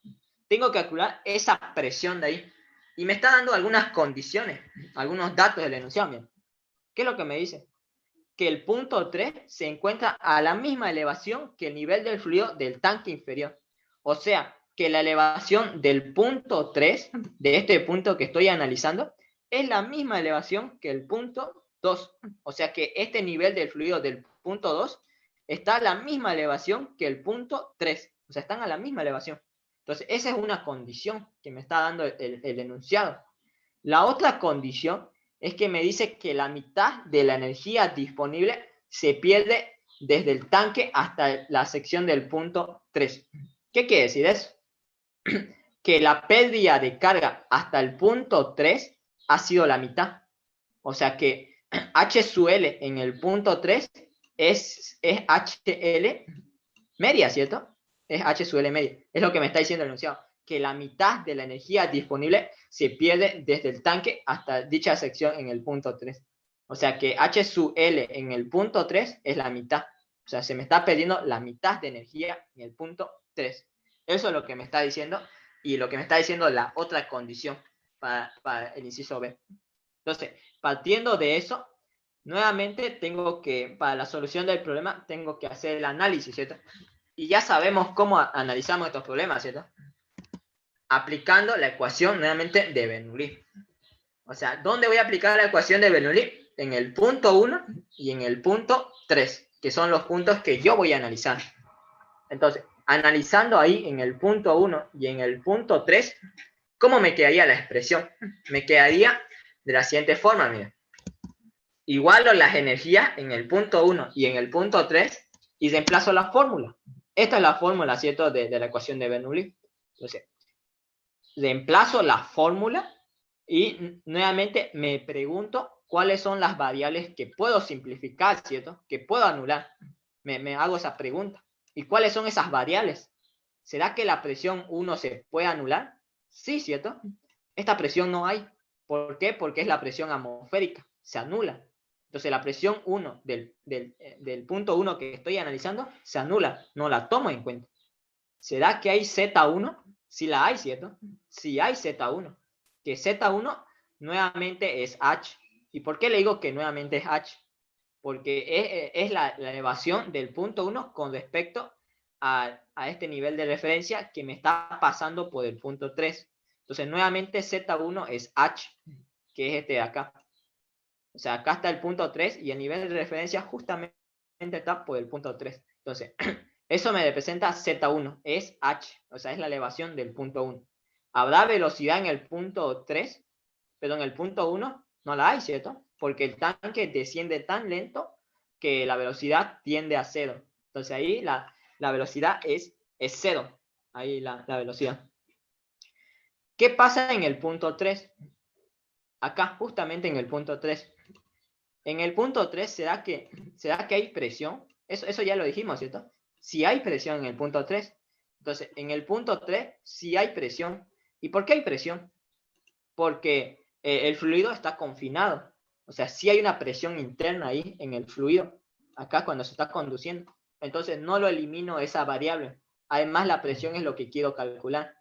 tengo que calcular esa presión de ahí. Y me está dando algunas condiciones, algunos datos del enunciado. Bien. ¿Qué es lo que me dice? Que el punto 3 se encuentra a la misma elevación que el nivel del fluido del tanque inferior. O sea, que la elevación del punto 3, de este punto que estoy analizando, es la misma elevación que el punto 2. O sea que este nivel del fluido del punto 2 está a la misma elevación que el punto 3. O sea, están a la misma elevación. Entonces, esa es una condición que me está dando el enunciado. La otra condición es que me dice que la mitad de la energía disponible se pierde desde el tanque hasta la sección del punto 3. ¿Qué quiere decir eso? Que la pérdida de carga hasta el punto 3 ha sido la mitad. O sea que H sub L en el punto 3 es HL media, ¿cierto? Es H sub L media. Es lo que me está diciendo el enunciado. Que la mitad de la energía disponible se pierde desde el tanque hasta dicha sección en el punto 3. O sea que H sub L en el punto 3 es la mitad. O sea, se me está perdiendo la mitad de energía en el punto 3. Eso es lo que me está diciendo y lo que me está diciendo la otra condición para el inciso B. Entonces, partiendo de eso, nuevamente para la solución del problema, tengo que hacer el análisis, ¿cierto? Y ya sabemos cómo analizamos estos problemas, ¿cierto? Aplicando la ecuación nuevamente de Bernoulli. O sea, ¿dónde voy a aplicar la ecuación de Bernoulli? En el punto 1 y en el punto 3, que son los puntos que yo voy a analizar. Entonces, analizando ahí en el punto 1 y en el punto 3, ¿cómo me quedaría la expresión? Me quedaría de la siguiente forma, miren. Igualo las energías en el punto 1 y en el punto 3 y reemplazo la fórmula. Esta es la fórmula, ¿cierto?, de la ecuación de Bernoulli. Entonces, reemplazo la fórmula y nuevamente me pregunto cuáles son las variables que puedo simplificar, ¿cierto?, que puedo anular. Me hago esa pregunta. ¿Y cuáles son esas variables? ¿Será que la presión 1 se puede anular? Sí, ¿cierto? Esta presión no hay. ¿Por qué? Porque es la presión atmosférica. Se anula. Entonces la presión 1 del punto 1 que estoy analizando se anula. No la tomo en cuenta. ¿Será que hay Z1? Sí la hay, ¿cierto? Sí hay Z1. Que Z1 nuevamente es H. ¿Y por qué le digo que nuevamente es H? Porque es la elevación del punto 1 con respecto a este nivel de referencia que me está pasando por el punto 3. Entonces, nuevamente Z1 es H, que es este de acá. O sea, acá está el punto 3 y el nivel de referencia justamente está por el punto 3. Entonces, eso me representa Z1, es H, o sea, es la elevación del punto 1. ¿Habrá velocidad en el punto 3? Pero en el punto 1 no la hay, ¿cierto? Porque el tanque desciende tan lento que la velocidad tiende a 0. Entonces ahí la velocidad es 0. Ahí la velocidad. ¿Qué pasa en el punto 3? Acá, justamente en el punto 3. En el punto 3, ¿será que hay presión? Eso ya lo dijimos, ¿cierto? Si hay presión en el punto 3. Entonces, en el punto 3 sí hay presión. ¿Y por qué hay presión? Porque el fluido está confinado. O sea, sí hay una presión interna ahí en el fluido, acá cuando se está conduciendo. Entonces no lo elimino esa variable. Además, la presión es lo que quiero calcular.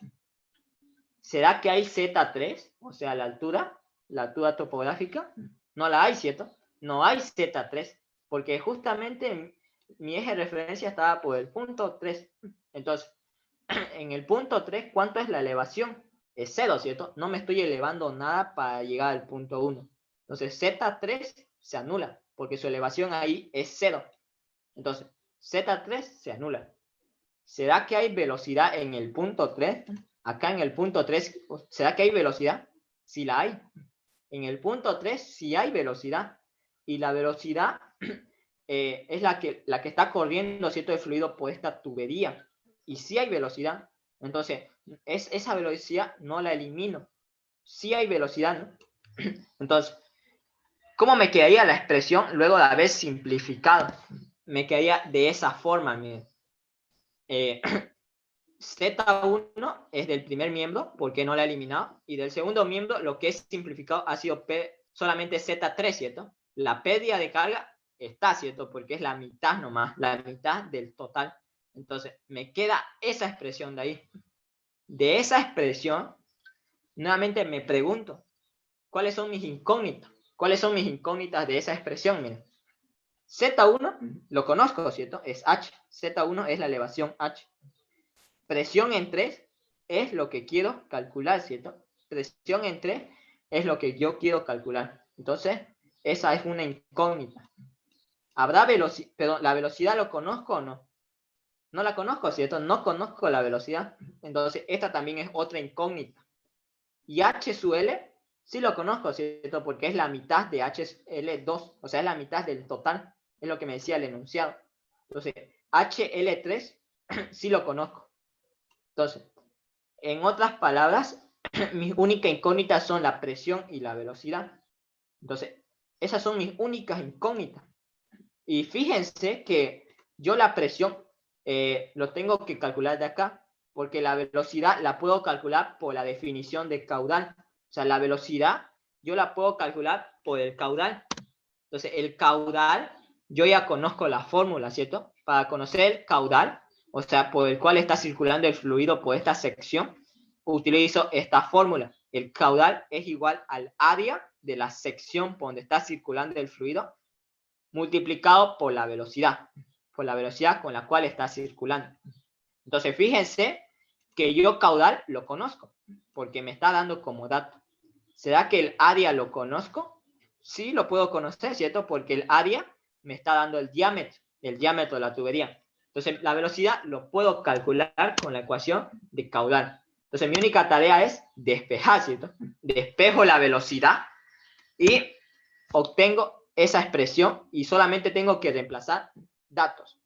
¿Será que hay Z3? O sea, la altura topográfica. No la hay, ¿cierto? No hay Z3, porque justamente mi eje de referencia estaba por el punto 3. Entonces, en el punto 3, ¿cuánto es la elevación? Es 0, ¿cierto? No me estoy elevando nada para llegar al punto 1. Entonces, Z3 se anula, porque su elevación ahí es 0. Entonces, Z3 se anula. ¿Será que hay velocidad en el punto 3? Acá en el punto 3, ¿será que hay velocidad? Sí la hay. En el punto 3 sí hay velocidad. Y la velocidad es la que está corriendo, ¿cierto?, el fluido por esta tubería. Y sí hay velocidad. Entonces, esa velocidad no la elimino. Sí hay velocidad, ¿no? Entonces, ¿cómo me quedaría la expresión luego de haber simplificado? Me quedaría de esa forma, miren. Z1 es del primer miembro, porque no la he eliminado, y del segundo miembro lo que es simplificado ha sido solamente Z3, ¿cierto? La pérdida de carga está, ¿cierto? Porque es la mitad nomás, la mitad del total. Entonces, me queda esa expresión de ahí. De esa expresión, nuevamente me pregunto, ¿cuáles son mis incógnitas? ¿Cuáles son mis incógnitas de esa expresión? Miren, Z1 lo conozco, ¿cierto? Es H. Z1 es la elevación H. Presión en 3 es lo que quiero calcular, ¿cierto? Presión en 3 es lo que yo quiero calcular. Entonces, esa es una incógnita. ¿Habrá velocidad? Pero ¿la velocidad lo conozco o no? No la conozco, ¿cierto? No conozco la velocidad. Entonces, esta también es otra incógnita. Y H sub L, sí lo conozco, ¿cierto? Porque es la mitad de HL2, o sea, es la mitad del total. Es lo que me decía el enunciado. Entonces, HL3, sí lo conozco. Entonces, en otras palabras, mis únicas incógnitas son la presión y la velocidad. Entonces, esas son mis únicas incógnitas. Y fíjense que yo la presión lo tengo que calcular de acá, porque la velocidad la puedo calcular por la definición de caudal. O sea, la velocidad yo la puedo calcular por el caudal. Entonces, el caudal, yo ya conozco la fórmula, ¿cierto? Para conocer el caudal, o sea, por el cual está circulando el fluido por esta sección, utilizo esta fórmula. El caudal es igual al área de la sección por donde está circulando el fluido, multiplicado por la velocidad con la cual está circulando. Entonces, fíjense que yo caudal lo conozco, porque me está dando como dato. ¿Será que el área lo conozco? Sí, lo puedo conocer, ¿cierto? Porque el área me está dando el diámetro de la tubería. Entonces, la velocidad lo puedo calcular con la ecuación de caudal. Entonces, mi única tarea es despejar, ¿cierto? Despejo la velocidad y obtengo esa expresión y solamente tengo que reemplazar datos.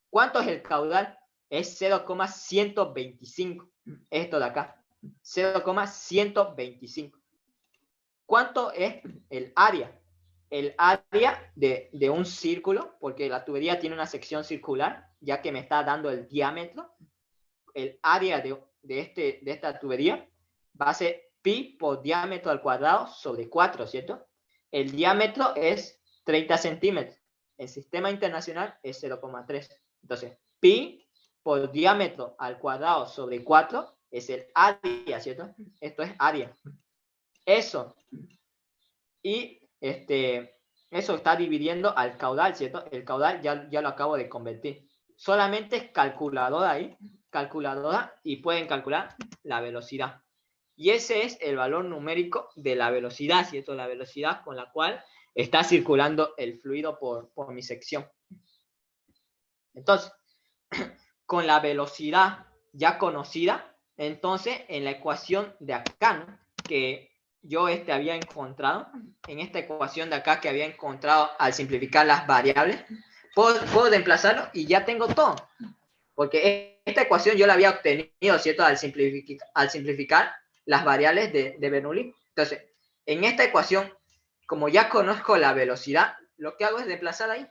¿Cuánto es el caudal? Es 0,125. Esto de acá. 0,125. ¿Cuánto es el área? El área de un círculo, porque la tubería tiene una sección circular, ya que me está dando el diámetro, el área de esta tubería va a ser pi por diámetro al cuadrado sobre 4, ¿cierto? El diámetro es 30 centímetros. El sistema internacional es 0,3. Entonces, pi por diámetro al cuadrado sobre 4 es el área, ¿cierto? Esto es área. Eso. Y eso está dividiendo al caudal, ¿cierto? El caudal ya lo acabo de convertir. Solamente es calculadora ahí, calculadora, y pueden calcular la velocidad. Y ese es el valor numérico de la velocidad, ¿cierto? La velocidad con la cual está circulando el fluido por mi sección. Entonces, con la velocidad ya conocida, entonces en la ecuación de acá, ¿no? Que yo había encontrado, en esta ecuación de acá que había encontrado al simplificar las variables, puedo reemplazarlo y ya tengo todo. Porque esta ecuación yo la había obtenido, ¿cierto? Al simplificar las variables de Bernoulli. Entonces, en esta ecuación, como ya conozco la velocidad, lo que hago es reemplazar ahí.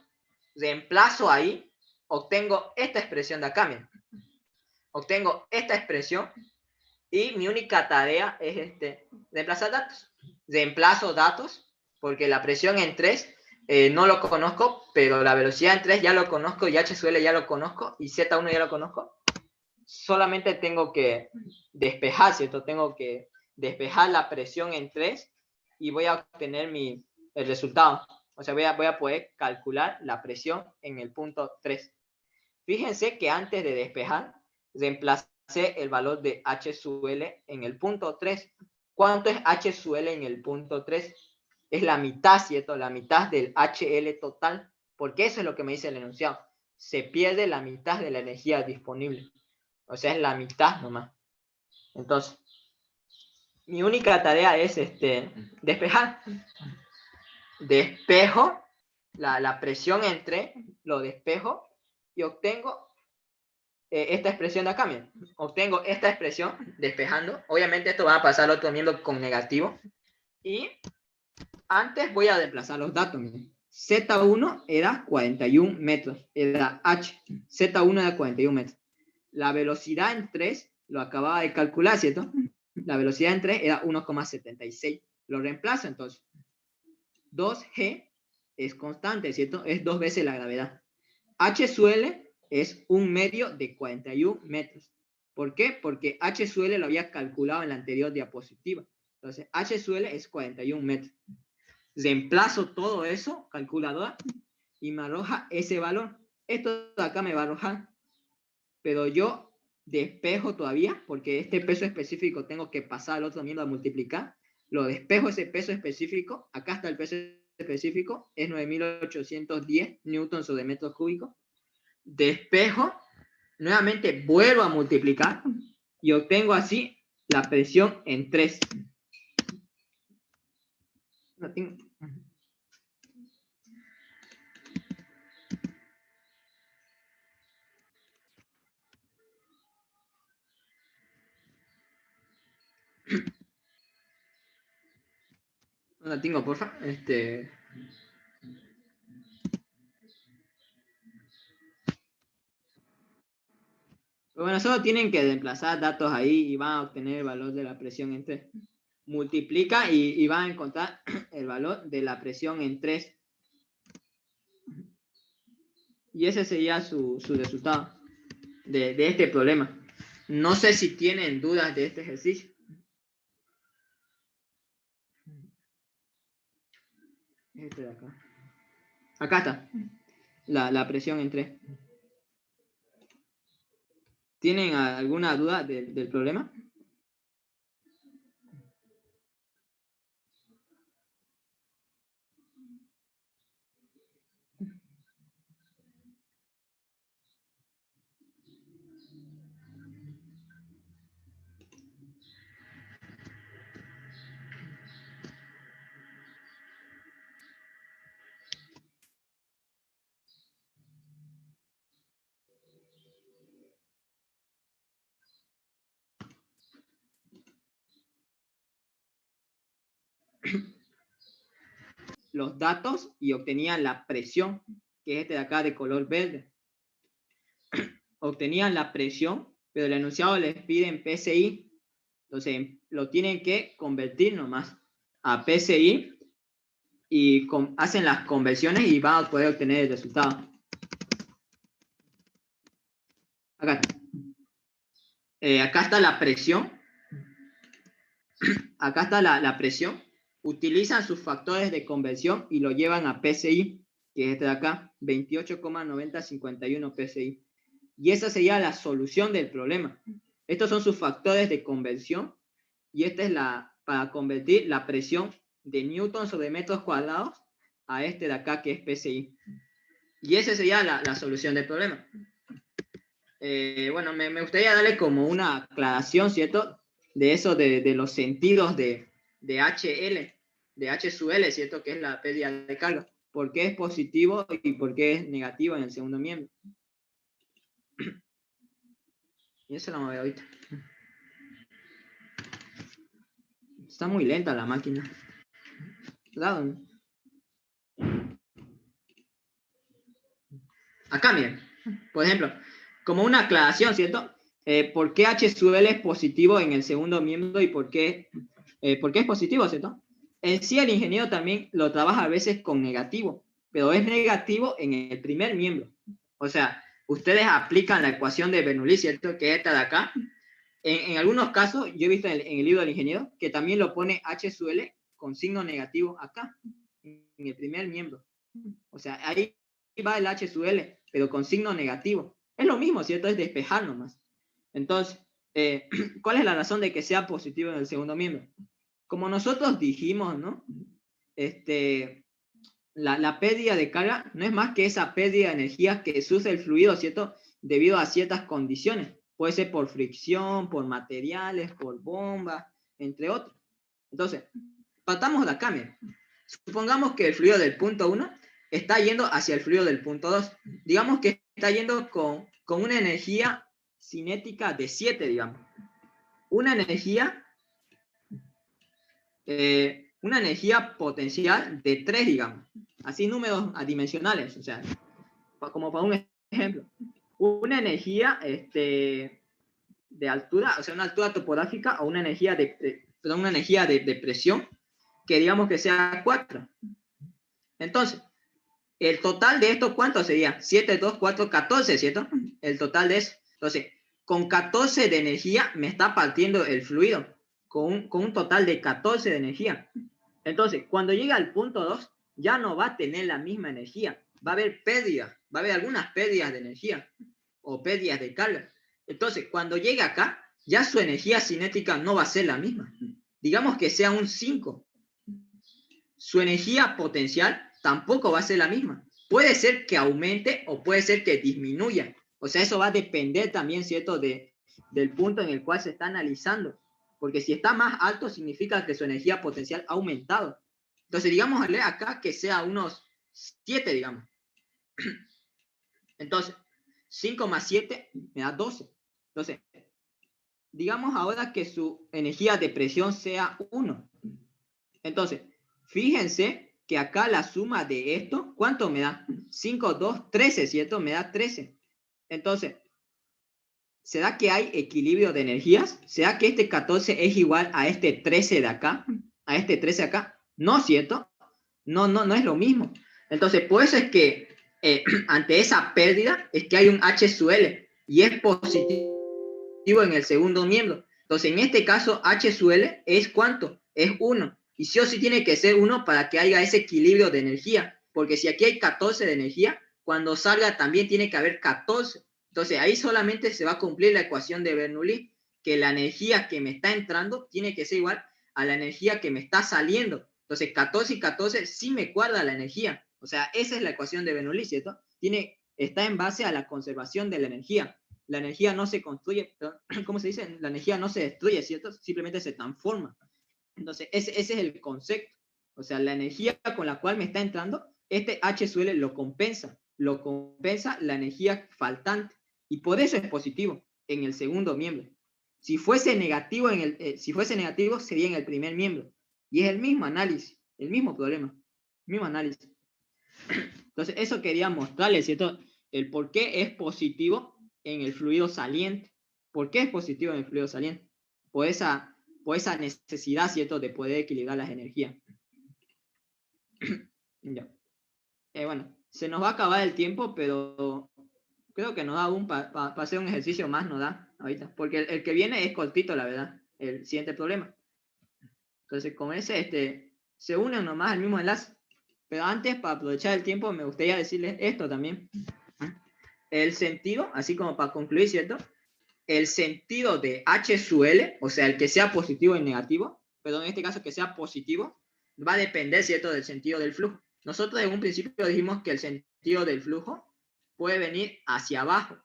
Reemplazo ahí, obtengo esta expresión de acá, miren. Obtengo esta expresión y mi única tarea es reemplazar datos. Reemplazo datos porque la presión en 3 no lo conozco, pero la velocidad en 3 ya lo conozco, y H sub L ya lo conozco, y Z1 ya lo conozco. Solamente tengo que despejar, ¿cierto? Tengo que despejar la presión en 3 y voy a obtener el resultado. O sea, voy a poder calcular la presión en el punto 3. Fíjense que antes de despejar, reemplacé el valor de H sub L en el punto 3. ¿Cuánto es H sub L en el punto 3? Es la mitad, ¿cierto? La mitad del HL total, porque eso es lo que me dice el enunciado. Se pierde la mitad de la energía disponible. O sea, es la mitad nomás. Entonces, mi única tarea es despejar. Despejo la presión entre, lo despejo y obtengo esta expresión de acá, miren. Obtengo esta expresión despejando. Obviamente esto va a pasar al otro miembro con negativo. Y antes voy a desplazar los datos, miren. Z1 era 41 metros, era H. Z1 era 41 metros. La velocidad en 3 lo acababa de calcular, ¿cierto? La velocidad en 3 era 1,76. Lo reemplazo entonces. 2G es constante, ¿cierto? Es 2 veces la gravedad. H sub L es 1/2 de 41 metros. ¿Por qué? Porque H sub L lo había calculado en la anterior diapositiva. Entonces, H sub L es 41 metros. Reemplazo todo eso, calculadora, y me arroja ese valor. Esto de acá me va a arrojar, pero yo despejo todavía, porque este peso específico tengo que pasar al otro miembro a multiplicar. Lo despejo ese peso específico. Acá está el peso específico, es 9.810 newtons sobre metros cúbicos. Despejo, nuevamente vuelvo a multiplicar y obtengo así la presión en 3. No tengo... No la tengo, porfa. Bueno, solo tienen que reemplazar datos ahí y van a obtener el valor de la presión en 3. Multiplica y van a encontrar el valor de la presión en 3. Y ese sería su resultado de este problema. No sé si tienen dudas de este ejercicio. Este de acá. Acá está. La presión en 3. ¿Tienen alguna duda del problema? Los datos y obtenían la presión, que es este de acá de color verde. obtenían la presión, pero el enunciado les pide en PSI, entonces lo tienen que convertir nomás a PSI y hacen las conversiones y van a poder obtener el resultado. Acá, acá está la presión. Acá está la presión. Utilizan sus factores de conversión y lo llevan a PSI, que es este de acá, 28,9051 PSI. Y esa sería la solución del problema. Estos son sus factores de conversión y esta es para convertir la presión de newton sobre metros cuadrados a este de acá que es PSI. Y esa sería la solución del problema. Bueno, me gustaría darle como una aclaración, ¿cierto? De eso de los sentidos de HL, de H sub L, ¿cierto? Que es la pérdida de carga. ¿Por qué es positivo y por qué es negativo en el segundo miembro? Y eso lo vamos a ver ahorita. Está muy lenta la máquina. Claro. Acá, miren. Por ejemplo, como una aclaración, ¿cierto? ¿Por qué H sub L es positivo en el segundo miembro y por qué es positivo, ¿cierto? En sí, el ingeniero también lo trabaja a veces con negativo, pero es negativo en el primer miembro. O sea, ustedes aplican la ecuación de Bernoulli, ¿cierto? Que es esta de acá. En algunos casos, yo he visto en el libro del ingeniero que también lo pone H sub L con signo negativo acá, en el primer miembro. O sea, ahí va el H sub L, pero con signo negativo. Es lo mismo, ¿cierto? Es despejar nomás. Entonces, ¿cuál es la razón de que sea positivo en el segundo miembro? Como nosotros dijimos, ¿no? La pérdida de carga no es más que esa pérdida de energía que sufre el fluido, ¿cierto? Debido a ciertas condiciones. Puede ser por fricción, por materiales, por bombas, entre otros. Entonces, partamos de acá, miren. Supongamos que el fluido del punto 1 está yendo hacia el fluido del punto 2. Digamos que está yendo con una energía cinética de 7, digamos. Una energía potencial de 3, digamos. Así números adimensionales, o sea, como para un ejemplo. Una energía de altura, o sea, una altura topográfica o una energía de presión que digamos que sea 4. Entonces, el total de esto, ¿cuánto sería? 7, 2, 4, 14, ¿cierto? El total de eso. Entonces, con 14 de energía me está partiendo el fluido, con un total de 14 de energía. Entonces, cuando llega al punto 2, ya no va a tener la misma energía. Va a haber pérdidas, va a haber algunas pérdidas de energía o pérdidas de carga. Entonces, cuando llega acá, ya su energía cinética no va a ser la misma. Digamos que sea un 5. Su energía potencial tampoco va a ser la misma. Puede ser que aumente o puede ser que disminuya. O sea, eso va a depender también, ¿cierto?, del punto en el cual se está analizando. Porque si está más alto, significa que su energía potencial ha aumentado. Entonces, digamos acá que sea unos 7, digamos. Entonces, 5 más 7 me da 12. Entonces, digamos ahora que su energía de presión sea 1. Entonces, fíjense que acá la suma de esto, ¿cuánto me da? 5, 2, 13, ¿cierto? Me da 13. Entonces, ¿será que hay equilibrio de energías? ¿Será que este 14 es igual a este 13 de acá? ¿A este 13 de acá? No, ¿cierto? No es lo mismo. Entonces, por eso es que ante esa pérdida es que hay un H sub L y es positivo en el segundo miembro. Entonces, en este caso, H sub L es ¿cuánto? Es 1. Y sí o sí tiene que ser 1 para que haya ese equilibrio de energía. Porque si aquí hay 14 de energía, cuando salga también tiene que haber 14. Entonces, ahí solamente se va a cumplir la ecuación de Bernoulli, que la energía que me está entrando tiene que ser igual a la energía que me está saliendo. Entonces, 14 y 14 sí me cuadra la energía. O sea, esa es la ecuación de Bernoulli, ¿cierto? Está en base a la conservación de la energía. La energía no se construye, ¿cómo se dice? La energía no se destruye, ¿cierto? Simplemente se transforma. Entonces, ese es el concepto. O sea, la energía con la cual me está entrando, este H sub L lo compensa la energía faltante. Y por eso es positivo en el segundo miembro. Si fuese negativo, sería en el primer miembro. Y es el mismo análisis, el mismo problema, el mismo análisis. Entonces, eso quería mostrarles, ¿cierto? El por qué es positivo en el fluido saliente. ¿Por qué es positivo en el fluido saliente? Por esa necesidad, ¿cierto?, de poder equilibrar las energías. Ya. Bueno, se nos va a acabar el tiempo, pero creo que nos da aún para hacer un ejercicio más, nos da ahorita. Porque el que viene es cortito, la verdad, el siguiente problema. Entonces, con ese, se unen nomás al mismo enlace. Pero antes, para aprovechar el tiempo, me gustaría decirles esto también. El sentido, así como para concluir, ¿cierto? El sentido de H sub L, o sea, el que sea positivo y negativo, pero en este caso que sea positivo, va a depender, ¿cierto?, del sentido del flujo. Nosotros en un principio dijimos que el sentido del flujo puede venir hacia abajo.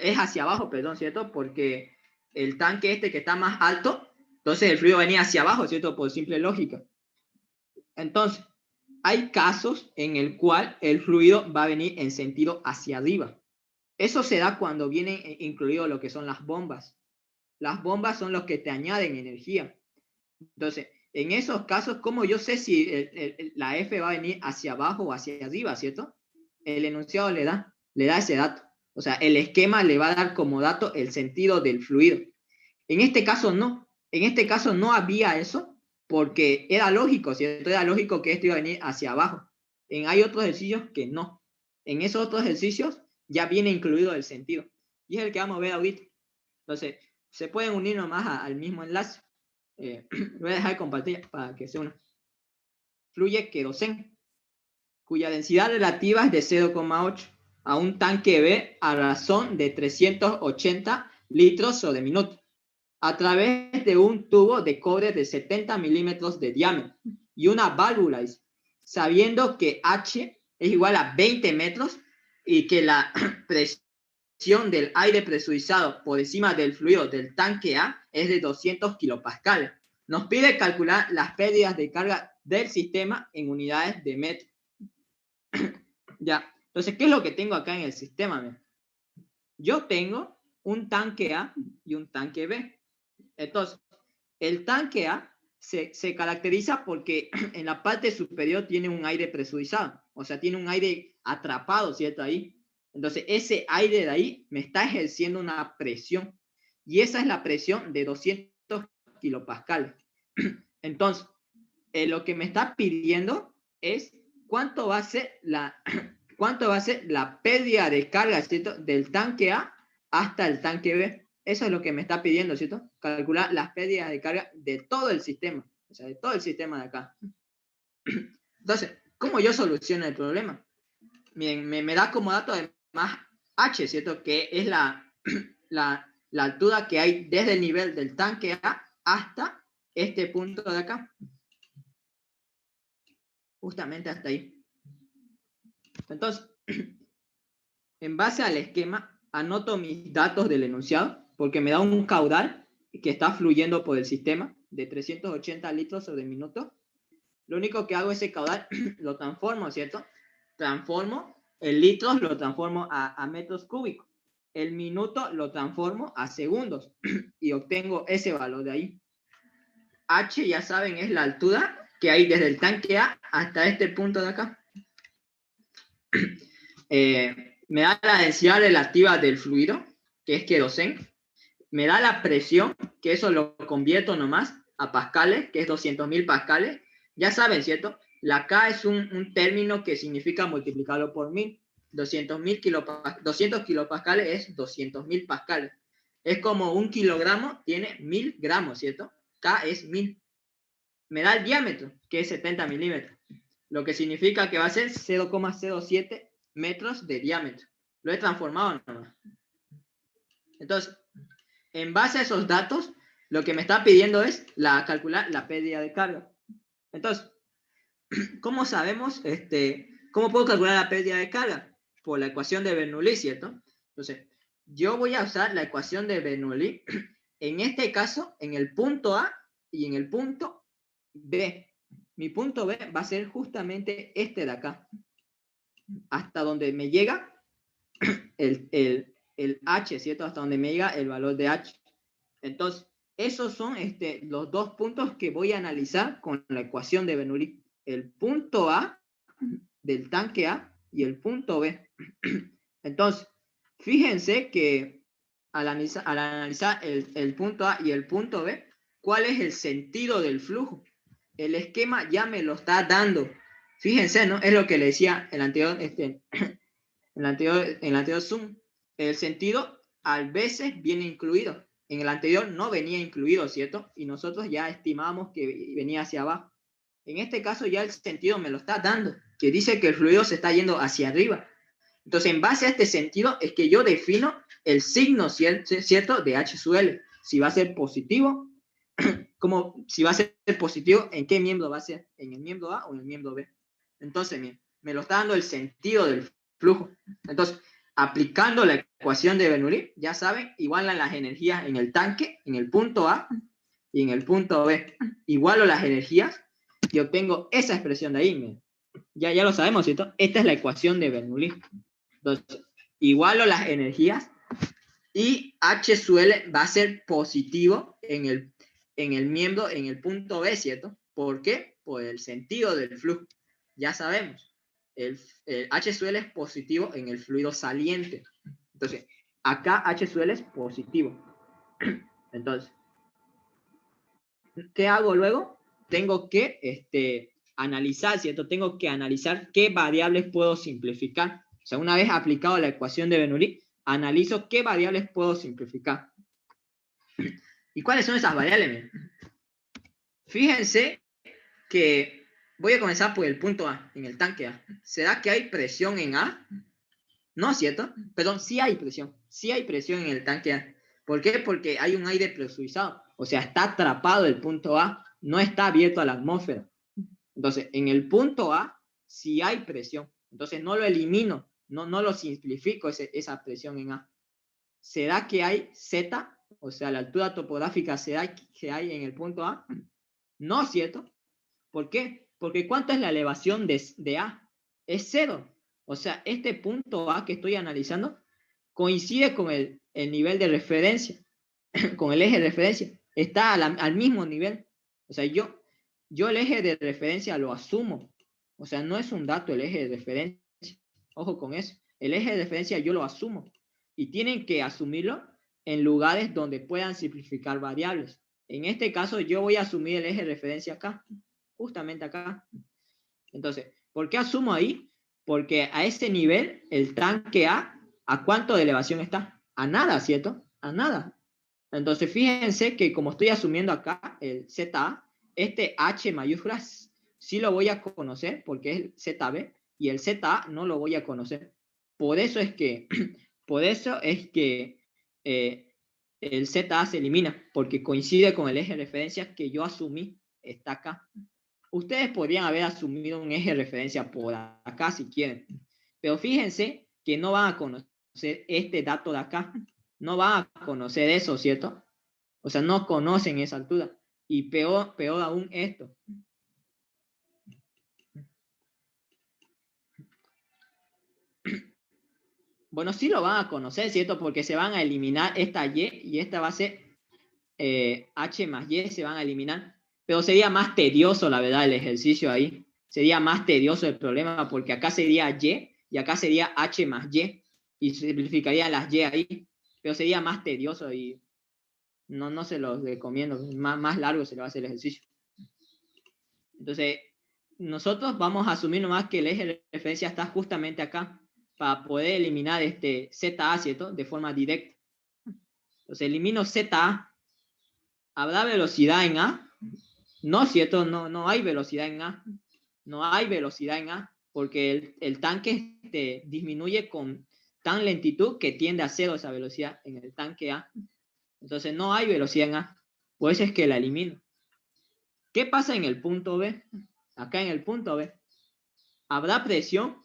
Es hacia abajo, perdón, ¿cierto? Porque el tanque este que está más alto, entonces el fluido venía hacia abajo, ¿cierto? Por simple lógica. Entonces, hay casos en el cual el fluido va a venir en sentido hacia arriba. Eso se da cuando viene incluido lo que son las bombas. Las bombas son los que te añaden energía. Entonces, en esos casos, ¿cómo yo sé si la F va a venir hacia abajo o hacia arriba, ¿cierto? El enunciado le da ese dato. O sea, el esquema le va a dar como dato el sentido del fluido. En este caso no. En este caso no había eso porque era lógico, ¿cierto? Era lógico que esto iba a venir hacia abajo. Hay otros ejercicios que no. En esos otros ejercicios ya viene incluido el sentido. Y es el que vamos a ver ahorita. Entonces, se pueden unir nomás al mismo enlace. Voy a dejar de compartir para que se una. Fluye queroseno, cuya densidad relativa es de 0,8 a un tanque B a razón de 380 litros sobre minuto, a través de un tubo de cobre de 70 milímetros de diámetro y una válvula, sabiendo que H es igual a 20 metros y que la presión del aire presurizado por encima del fluido del tanque A es de 200 kilopascales. Nos pide calcular las pérdidas de carga del sistema en unidades de metro. Ya, entonces, ¿qué es lo que tengo acá en el sistema? Yo tengo un tanque A y un tanque B. Entonces, el tanque A se caracteriza porque en la parte superior tiene un aire presurizado, o sea, tiene un aire atrapado, ¿cierto? Ahí. Entonces, ese aire de ahí me está ejerciendo una presión, y esa es la presión de 200 kilopascales. Entonces, lo que me está pidiendo es cuánto va a ser la pérdida de carga, ¿cierto?, del tanque A hasta el tanque B. Eso es lo que me está pidiendo, ¿cierto? Calcular las pérdidas de carga de todo el sistema, o sea, de todo el sistema de acá. Entonces, ¿cómo yo soluciono el problema? Miren, me da como dato además H, ¿cierto? Que es la altura que hay desde el nivel del tanque A hasta este punto de acá. Justamente hasta ahí. Entonces, en base al esquema, anoto mis datos del enunciado, porque me da un caudal que está fluyendo por el sistema de 380 litros sobre minuto. Lo único que hago ese caudal, lo transformo, ¿cierto? Transformo el litros, lo transformo a metros cúbicos. El minuto lo transformo a segundos y obtengo ese valor de ahí. H, ya saben, es la altura que hay desde el tanque A hasta este punto de acá. Me da la densidad relativa del fluido, que es queroseno. Me da la presión, que eso lo convierto nomás a pascales, que es 200.000 pascales. Ya saben, ¿cierto? La K es un término que significa multiplicarlo por 1000. 200 kilopascales es 200.000 pascales. Es como un kilogramo tiene 1000 gramos, ¿cierto? K es 1000. Me da el diámetro, que es 70 milímetros, lo que significa que va a ser 0,07 metros de diámetro. Lo he transformado nomás. Entonces, en base a esos datos, lo que me está pidiendo es calcular la pérdida de carga. Entonces, ¿cómo sabemos, cómo puedo calcular la pérdida de carga? Por la ecuación de Bernoulli, ¿cierto? Entonces, yo voy a usar la ecuación de Bernoulli, en este caso, en el punto A y en el punto B. Mi punto B va a ser justamente este de acá, hasta donde me llega el H, ¿cierto? Hasta donde me llega el valor de H. Entonces, esos son los dos puntos que voy a analizar con la ecuación de Bernoulli. El punto A del tanque A y el punto B. Entonces, fíjense que al analizar el punto A y el punto B, ¿cuál es el sentido del flujo? El esquema ya me lo está dando. Fíjense, ¿no? Es lo que le decía el anterior, en el anterior Zoom. El sentido a veces viene incluido. En el anterior no venía incluido, ¿cierto? Y nosotros ya estimamos que venía hacia abajo. En este caso ya el sentido me lo está dando, que dice que el fluido se está yendo hacia arriba. Entonces, en base a este sentido, es que yo defino el signo, ¿cierto?, de H sub L. Si va a ser positivo, como si va a ser positivo, ¿en qué miembro va a ser? ¿En el miembro A o en el miembro B? Entonces, me lo está dando el sentido del flujo. Entonces, aplicando la ecuación de Bernoulli, ya saben, igualan las energías en el tanque, en el punto A y en el punto B. Igualo las energías y obtengo esa expresión de ahí. Ya lo sabemos, ¿cierto? Esta es la ecuación de Bernoulli. Entonces, igualo las energías y H sub L va a ser positivo en el miembro, en el punto B, ¿cierto? ¿Por qué? Por el sentido del flujo. Ya sabemos, el H sub L es positivo en el fluido saliente. Entonces, acá H sub L es positivo. Entonces, ¿qué hago luego? Tengo que analizar, ¿cierto? Tengo que analizar qué variables puedo simplificar. O sea, una vez aplicado la ecuación de Bernoulli, analizo qué variables puedo simplificar. ¿Y cuáles son esas variables? Fíjense que voy a comenzar por el punto A, en el tanque A. ¿Será que hay presión en A? No, ¿cierto? Perdón, sí hay presión. Sí hay presión en el tanque A. ¿Por qué? Porque hay un aire presurizado. O sea, está atrapado el punto A, no está abierto a la atmósfera. Entonces, en el punto A sí hay presión. Entonces, no lo elimino, no lo simplifico esa presión en A. ¿Será que hay Z? O sea, la altura topográfica ¿será que hay en el punto A? No, ¿cierto? ¿Por qué? Porque ¿cuánto es la elevación de A? Es 0. O sea, este punto A que estoy analizando coincide con el nivel de referencia, con el eje de referencia. Está al mismo nivel. O sea, yo el eje de referencia lo asumo. O sea, no es un dato el eje de referencia. Ojo con eso. El eje de referencia yo lo asumo. Y tienen que asumirlo en lugares donde puedan simplificar variables. En este caso, yo voy a asumir el eje de referencia acá, justamente acá. Entonces, ¿por qué asumo ahí? Porque a ese nivel, el tanque ¿a cuánto de elevación está? A nada, ¿cierto? A nada. Entonces, fíjense que como estoy asumiendo acá el ZA, este H mayúscula sí lo voy a conocer porque es el ZB y el ZA no lo voy a conocer. Por eso es que, el ZA se elimina, porque coincide con el eje de referencia que yo asumí, está acá. Ustedes podrían haber asumido un eje de referencia por acá si quieren, pero fíjense que no van a conocer este dato de acá, no van a conocer eso, ¿cierto? O sea, no conocen esa altura. Y peor aún esto. Bueno, sí lo van a conocer, ¿cierto? Porque se van a eliminar esta Y y esta va a ser H más Y, se van a eliminar. Pero sería más tedioso, la verdad, el ejercicio ahí. Sería más tedioso el problema porque acá sería Y y acá sería H más Y. Y simplificaría las Y ahí. Pero sería más tedioso y no se los recomiendo. Más largo se le va a hacer el ejercicio. Entonces, nosotros vamos a asumir nomás que el eje de referencia está justamente acá para poder eliminar este ZA, ¿cierto? De forma directa. Entonces, elimino ZA. ¿Habrá velocidad en A? No, ¿cierto? No hay velocidad en A. No hay velocidad en A porque el tanque disminuye con tan lentitud que tiende a cero esa velocidad en el tanque A. Entonces, no hay velocidad en A. Por eso es que la elimino. ¿Qué pasa en el punto B? Acá en el punto B. ¿Habrá presión?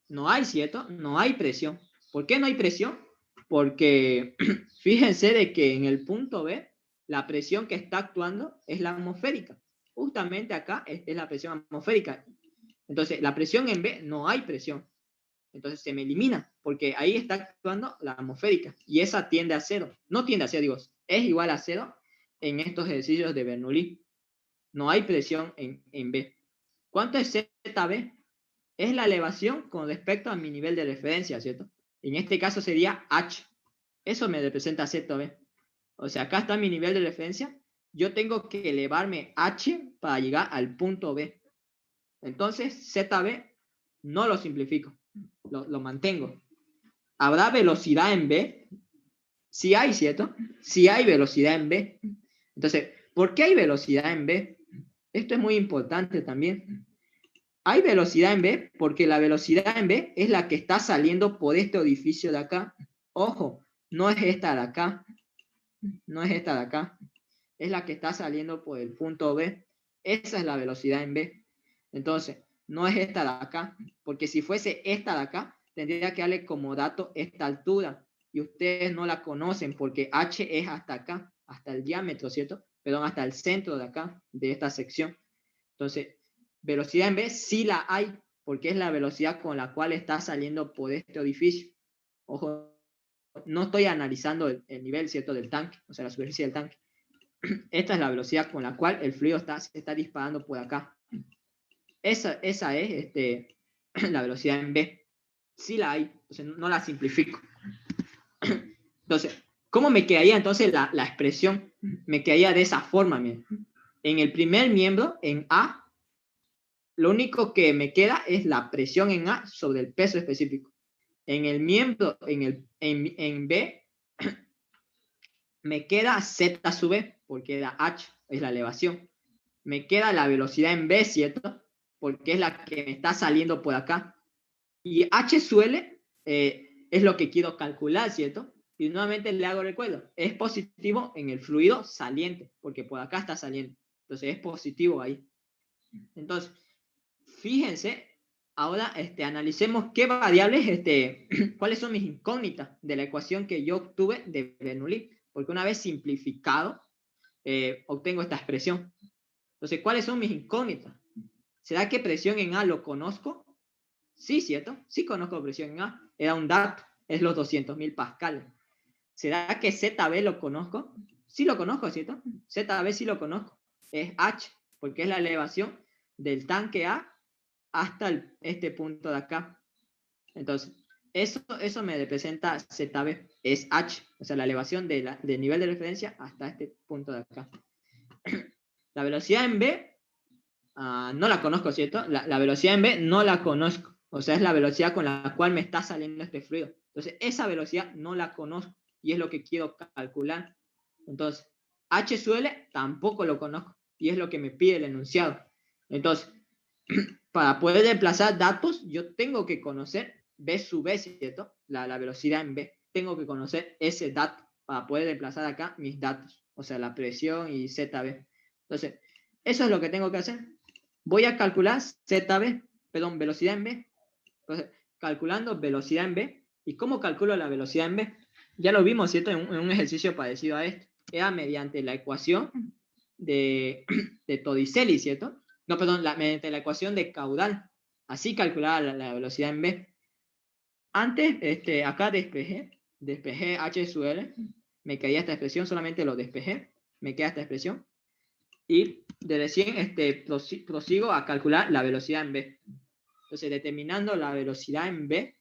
No hay, ¿cierto? No hay presión. ¿Por qué no hay presión? Porque fíjense de que en el punto B la presión que está actuando es la atmosférica. Justamente acá es la presión atmosférica. Entonces, la presión en B no hay presión. Entonces se me elimina porque ahí está actuando la atmosférica y esa tiende a cero. No tiende a cero, digo, es igual a cero en estos ejercicios de Bernoulli. No hay presión en B. ¿Cuánto es ZB? Es la elevación con respecto a mi nivel de referencia, ¿cierto? En este caso sería H. Eso me representa ZB. O sea, acá está mi nivel de referencia. Yo tengo que elevarme H para llegar al punto B. Entonces, ZB no lo simplifico, lo mantengo. ¿Habrá velocidad en B? Sí hay, ¿cierto? Sí hay velocidad en B. Entonces, ¿por qué hay velocidad en B? Esto es muy importante también. Hay velocidad en B porque la velocidad en B es la que está saliendo por este orificio de acá. Ojo, no es esta de acá. No es esta de acá. Es la que está saliendo por el punto B. Esa es la velocidad en B. Entonces, no es esta de acá. Porque si fuese esta de acá, tendría que darle como dato esta altura. Y ustedes no la conocen porque H es hasta acá, hasta el diámetro, ¿cierto? Perdón, hasta el centro de acá, de esta sección. Entonces, velocidad en B sí la hay, porque es la velocidad con la cual está saliendo por este orificio. Ojo, no estoy analizando el nivel, ¿cierto?, del tanque, o sea, la superficie del tanque. Esta es la velocidad con la cual el fluido se está disparando por acá. Esa es la velocidad en B. Sí la hay, o sea, no la simplifico. Entonces, ¿cómo me quedaría entonces la expresión? Me quedaría de esa forma, miren. En el primer miembro, en A, lo único que me queda es la presión en A sobre el peso específico. En el miembro, en B, me queda Z sub B, porque la H es la elevación. Me queda la velocidad en B, ¿cierto? Porque es la que me está saliendo por acá. Y H suele es lo que quiero calcular, ¿cierto? Y nuevamente le hago recuerdo. Es positivo en el fluido saliente, porque por acá está saliendo. Entonces es positivo ahí. Entonces, fíjense, ahora analicemos qué variables, cuáles son mis incógnitas de la ecuación que yo obtuve de Bernoulli. Porque una vez simplificado, obtengo esta expresión. Entonces, ¿cuáles son mis incógnitas? ¿Será que presión en A lo conozco? Sí, ¿cierto? Sí conozco presión en A. Era un dato, es los 200.000 pascales. ¿Será que ZB lo conozco? Sí lo conozco, ¿cierto? ZB sí lo conozco. Es H, porque es la elevación del tanque A hasta este punto de acá. Entonces, eso me representa ZB, es H, o sea, la elevación del nivel de referencia hasta este punto de acá. La velocidad en B, no la conozco, ¿cierto? La velocidad en B no la conozco, o sea, es la velocidad con la cual me está saliendo este fluido. Entonces, esa velocidad no la conozco y es lo que quiero calcular. Entonces, H suele tampoco lo conozco y es lo que me pide el enunciado. Entonces, para poder desplazar datos, yo tengo que conocer B sub B, ¿cierto? La velocidad en B. Tengo que conocer ese dato para poder desplazar acá mis datos, o sea, la presión y ZB. Entonces, eso es lo que tengo que hacer. Voy a calcular velocidad en B. Entonces, calculando velocidad en B. ¿Y cómo calculo la velocidad en B? Ya lo vimos, ¿cierto? En un ejercicio parecido a este. Era mediante la ecuación de Torricelli, ¿cierto? No, perdón, mediante la ecuación de caudal. Así calculaba la velocidad en B. Antes, acá despejé H sub L. Me caía esta expresión, solamente lo despejé. Me queda esta expresión. Y de recién prosigo a calcular la velocidad en B. Entonces, determinando la velocidad en B,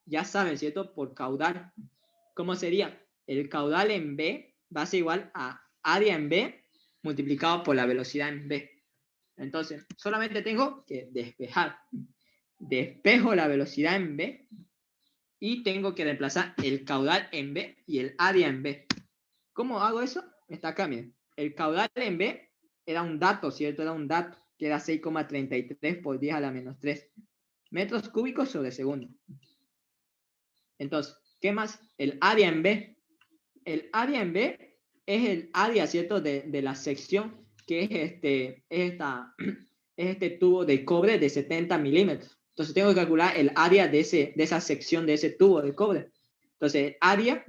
ya saben, ¿cierto? Por caudal. ¿Cómo sería? El caudal en B va a ser igual a área en B multiplicado por la velocidad en B. Entonces, solamente tengo que despejar. Despejo la velocidad en B y tengo que reemplazar el caudal en B y el área en B. ¿Cómo hago eso? Está acá, miren. El caudal en B era un dato, ¿cierto? Era un dato que era 6,33 por 10 a la menos 3 metros cúbicos sobre segundo. Entonces, ¿qué más? El área en B. El área en B es el área, ¿cierto? De la sección que es este tubo de cobre de 70 milímetros. Entonces tengo que calcular el área de esa sección de ese tubo de cobre. Entonces, el área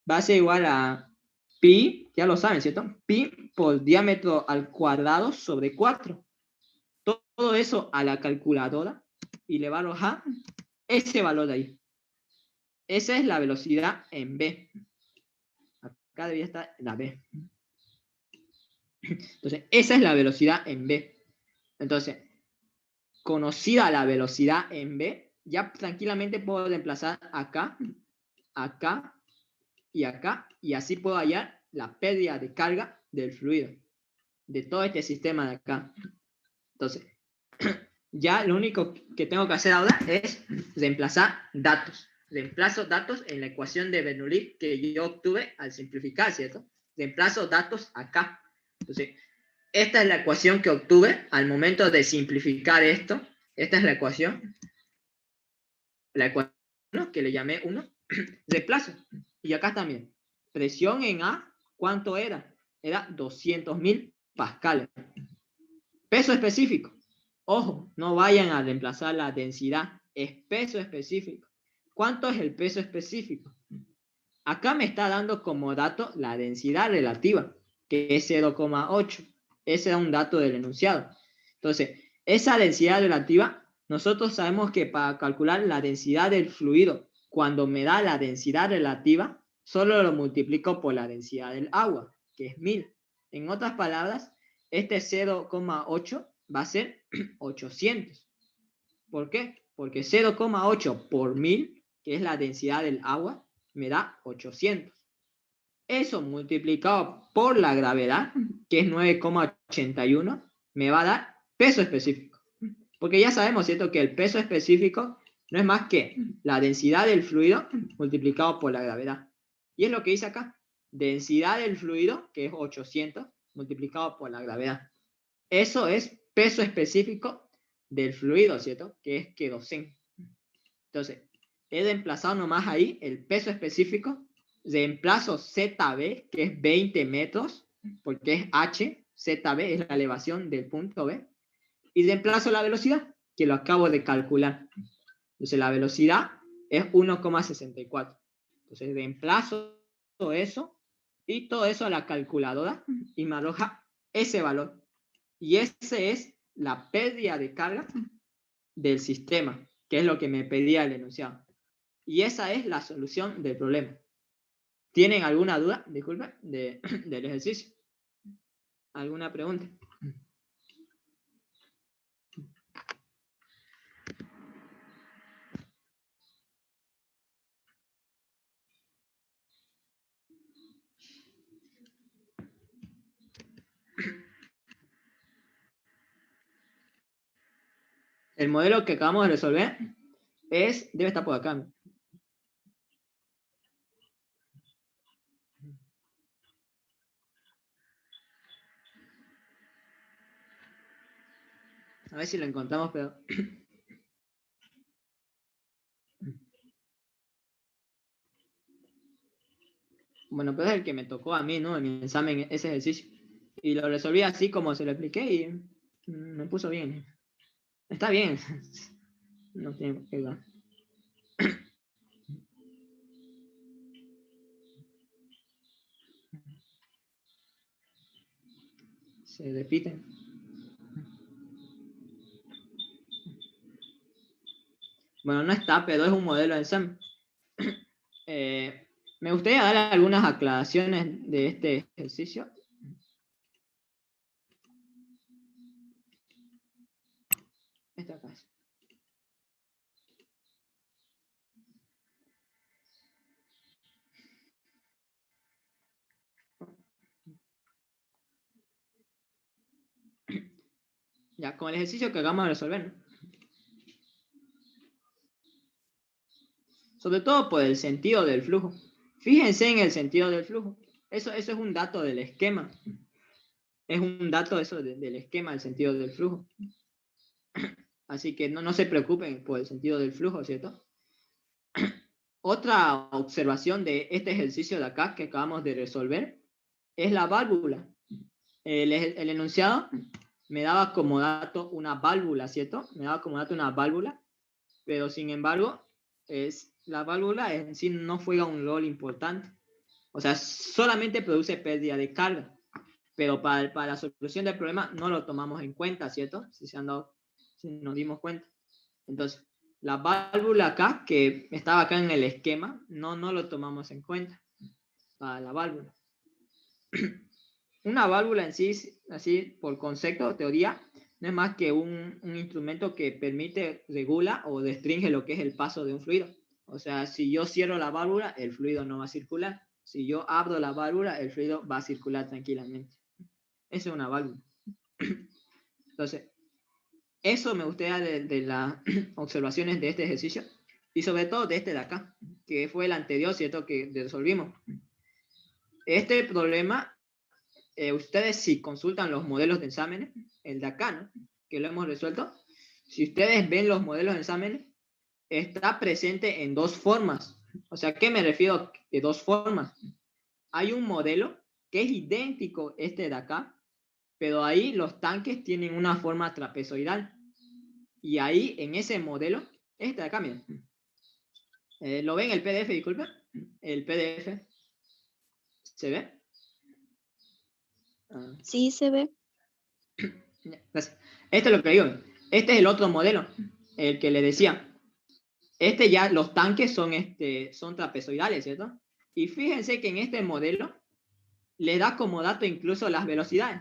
va a ser igual a pi, ya lo saben, ¿cierto? Pi por diámetro al cuadrado sobre 4. Todo eso a la calculadora y le va a arrojar ese valor de ahí. Esa es la velocidad en B. Acá debería estar la B. Entonces, esa es la velocidad en B. Entonces, conocida la velocidad en B, ya tranquilamente puedo reemplazar acá, acá y acá, y así puedo hallar la pérdida de carga del fluido, de todo este sistema de acá. Entonces, ya lo único que tengo que hacer ahora es reemplazar datos. Reemplazo datos en la ecuación de Bernoulli que yo obtuve al simplificar, ¿cierto? Reemplazo datos acá. Entonces, esta es la ecuación que obtuve al momento de simplificar esto. Esta es la ecuación que le llamé 1. Reemplazo. Y acá también. Presión en A, ¿cuánto era? Era 200.000 pascales. Peso específico. Ojo, no vayan a reemplazar la densidad. Es peso específico. ¿Cuánto es el peso específico? Acá me está dando como dato la densidad relativa, que es 0,8. Ese es un dato del enunciado. Entonces, esa densidad relativa, nosotros sabemos que para calcular la densidad del fluido, cuando me da la densidad relativa, solo lo multiplico por la densidad del agua, que es 1000. En otras palabras, este 0,8 va a ser 800. ¿Por qué? Porque 0,8 por 1000, que es la densidad del agua, me da 800. Eso multiplicado por la gravedad, que es 9,81, me va a dar peso específico. Porque ya sabemos, ¿cierto?, que el peso específico no es más que la densidad del fluido multiplicado por la gravedad. Y es lo que dice acá. Densidad del fluido, que es 800, multiplicado por la gravedad. Eso es peso específico del fluido, ¿cierto?, que es queroseno. Entonces, he reemplazado nomás ahí el peso específico. Reemplazo ZB, que es 20 metros, porque es H, ZB es la elevación del punto B, y reemplazo la velocidad, que lo acabo de calcular. Entonces, la velocidad es 1,64. Entonces, reemplazo todo eso, y todo eso a la calculadora, y me arroja ese valor. Y ese es la pérdida de carga del sistema, que es lo que me pedía el enunciado. Y esa es la solución del problema. ¿Tienen alguna duda, disculpen, del ejercicio? ¿Alguna pregunta? El modelo que acabamos de resolver debe estar por acá. A ver si lo encontramos, pero... Bueno, pero es el que me tocó a mí, ¿no? En mi examen, ese ejercicio. Y lo resolví así como se lo expliqué y me puso bien. Está bien. No tiene por qué dar. Se repiten. Bueno, no está, pero es un modelo de examen. Me gustaría dar algunas aclaraciones de este ejercicio. Esta acá. Ya, con el ejercicio que acabamos de resolver, ¿no? Sobre todo por el sentido del flujo. Fíjense en el sentido del flujo. Eso es un dato del esquema. Es un dato eso del esquema, del sentido del flujo. Así que no se preocupen por el sentido del flujo, ¿cierto? Otra observación de este ejercicio de acá que acabamos de resolver es la válvula. El enunciado me daba como dato una válvula, ¿cierto? Me daba como dato una válvula, pero sin embargo, la válvula en sí no juega un rol importante. O sea, solamente produce pérdida de carga, pero para la solución del problema no lo tomamos en cuenta, ¿cierto? Si nos dimos cuenta. Entonces, la válvula acá, que estaba acá en el esquema, no lo tomamos en cuenta para la válvula. Una válvula en sí, así por concepto o teoría, no es más que un instrumento que permite, regula o restringe lo que es el paso de un fluido. O sea, si yo cierro la válvula, el fluido no va a circular. Si yo abro la válvula, el fluido va a circular tranquilamente. Eso es una válvula. Entonces, eso me gustaría de las observaciones de este ejercicio y sobre todo de este de acá, que fue el anterior, ¿cierto? Que resolvimos. Este problema, ustedes si consultan los modelos de exámenes, el de acá, ¿no? Que lo hemos resuelto, si ustedes ven los modelos de exámenes, está presente en dos formas. O sea, ¿qué me refiero de dos formas? Hay un modelo que es idéntico este de acá, pero ahí los tanques tienen una forma trapezoidal. Y ahí, en ese modelo, este de acá, miren. ¿Lo ven el PDF, disculpen? El PDF. ¿Se ve? Sí, se ve. Gracias. Este es lo que digo. Este es el otro modelo, el que le decía. Este ya, los tanques son trapezoidales, ¿cierto? Y fíjense que en este modelo le da como dato incluso las velocidades.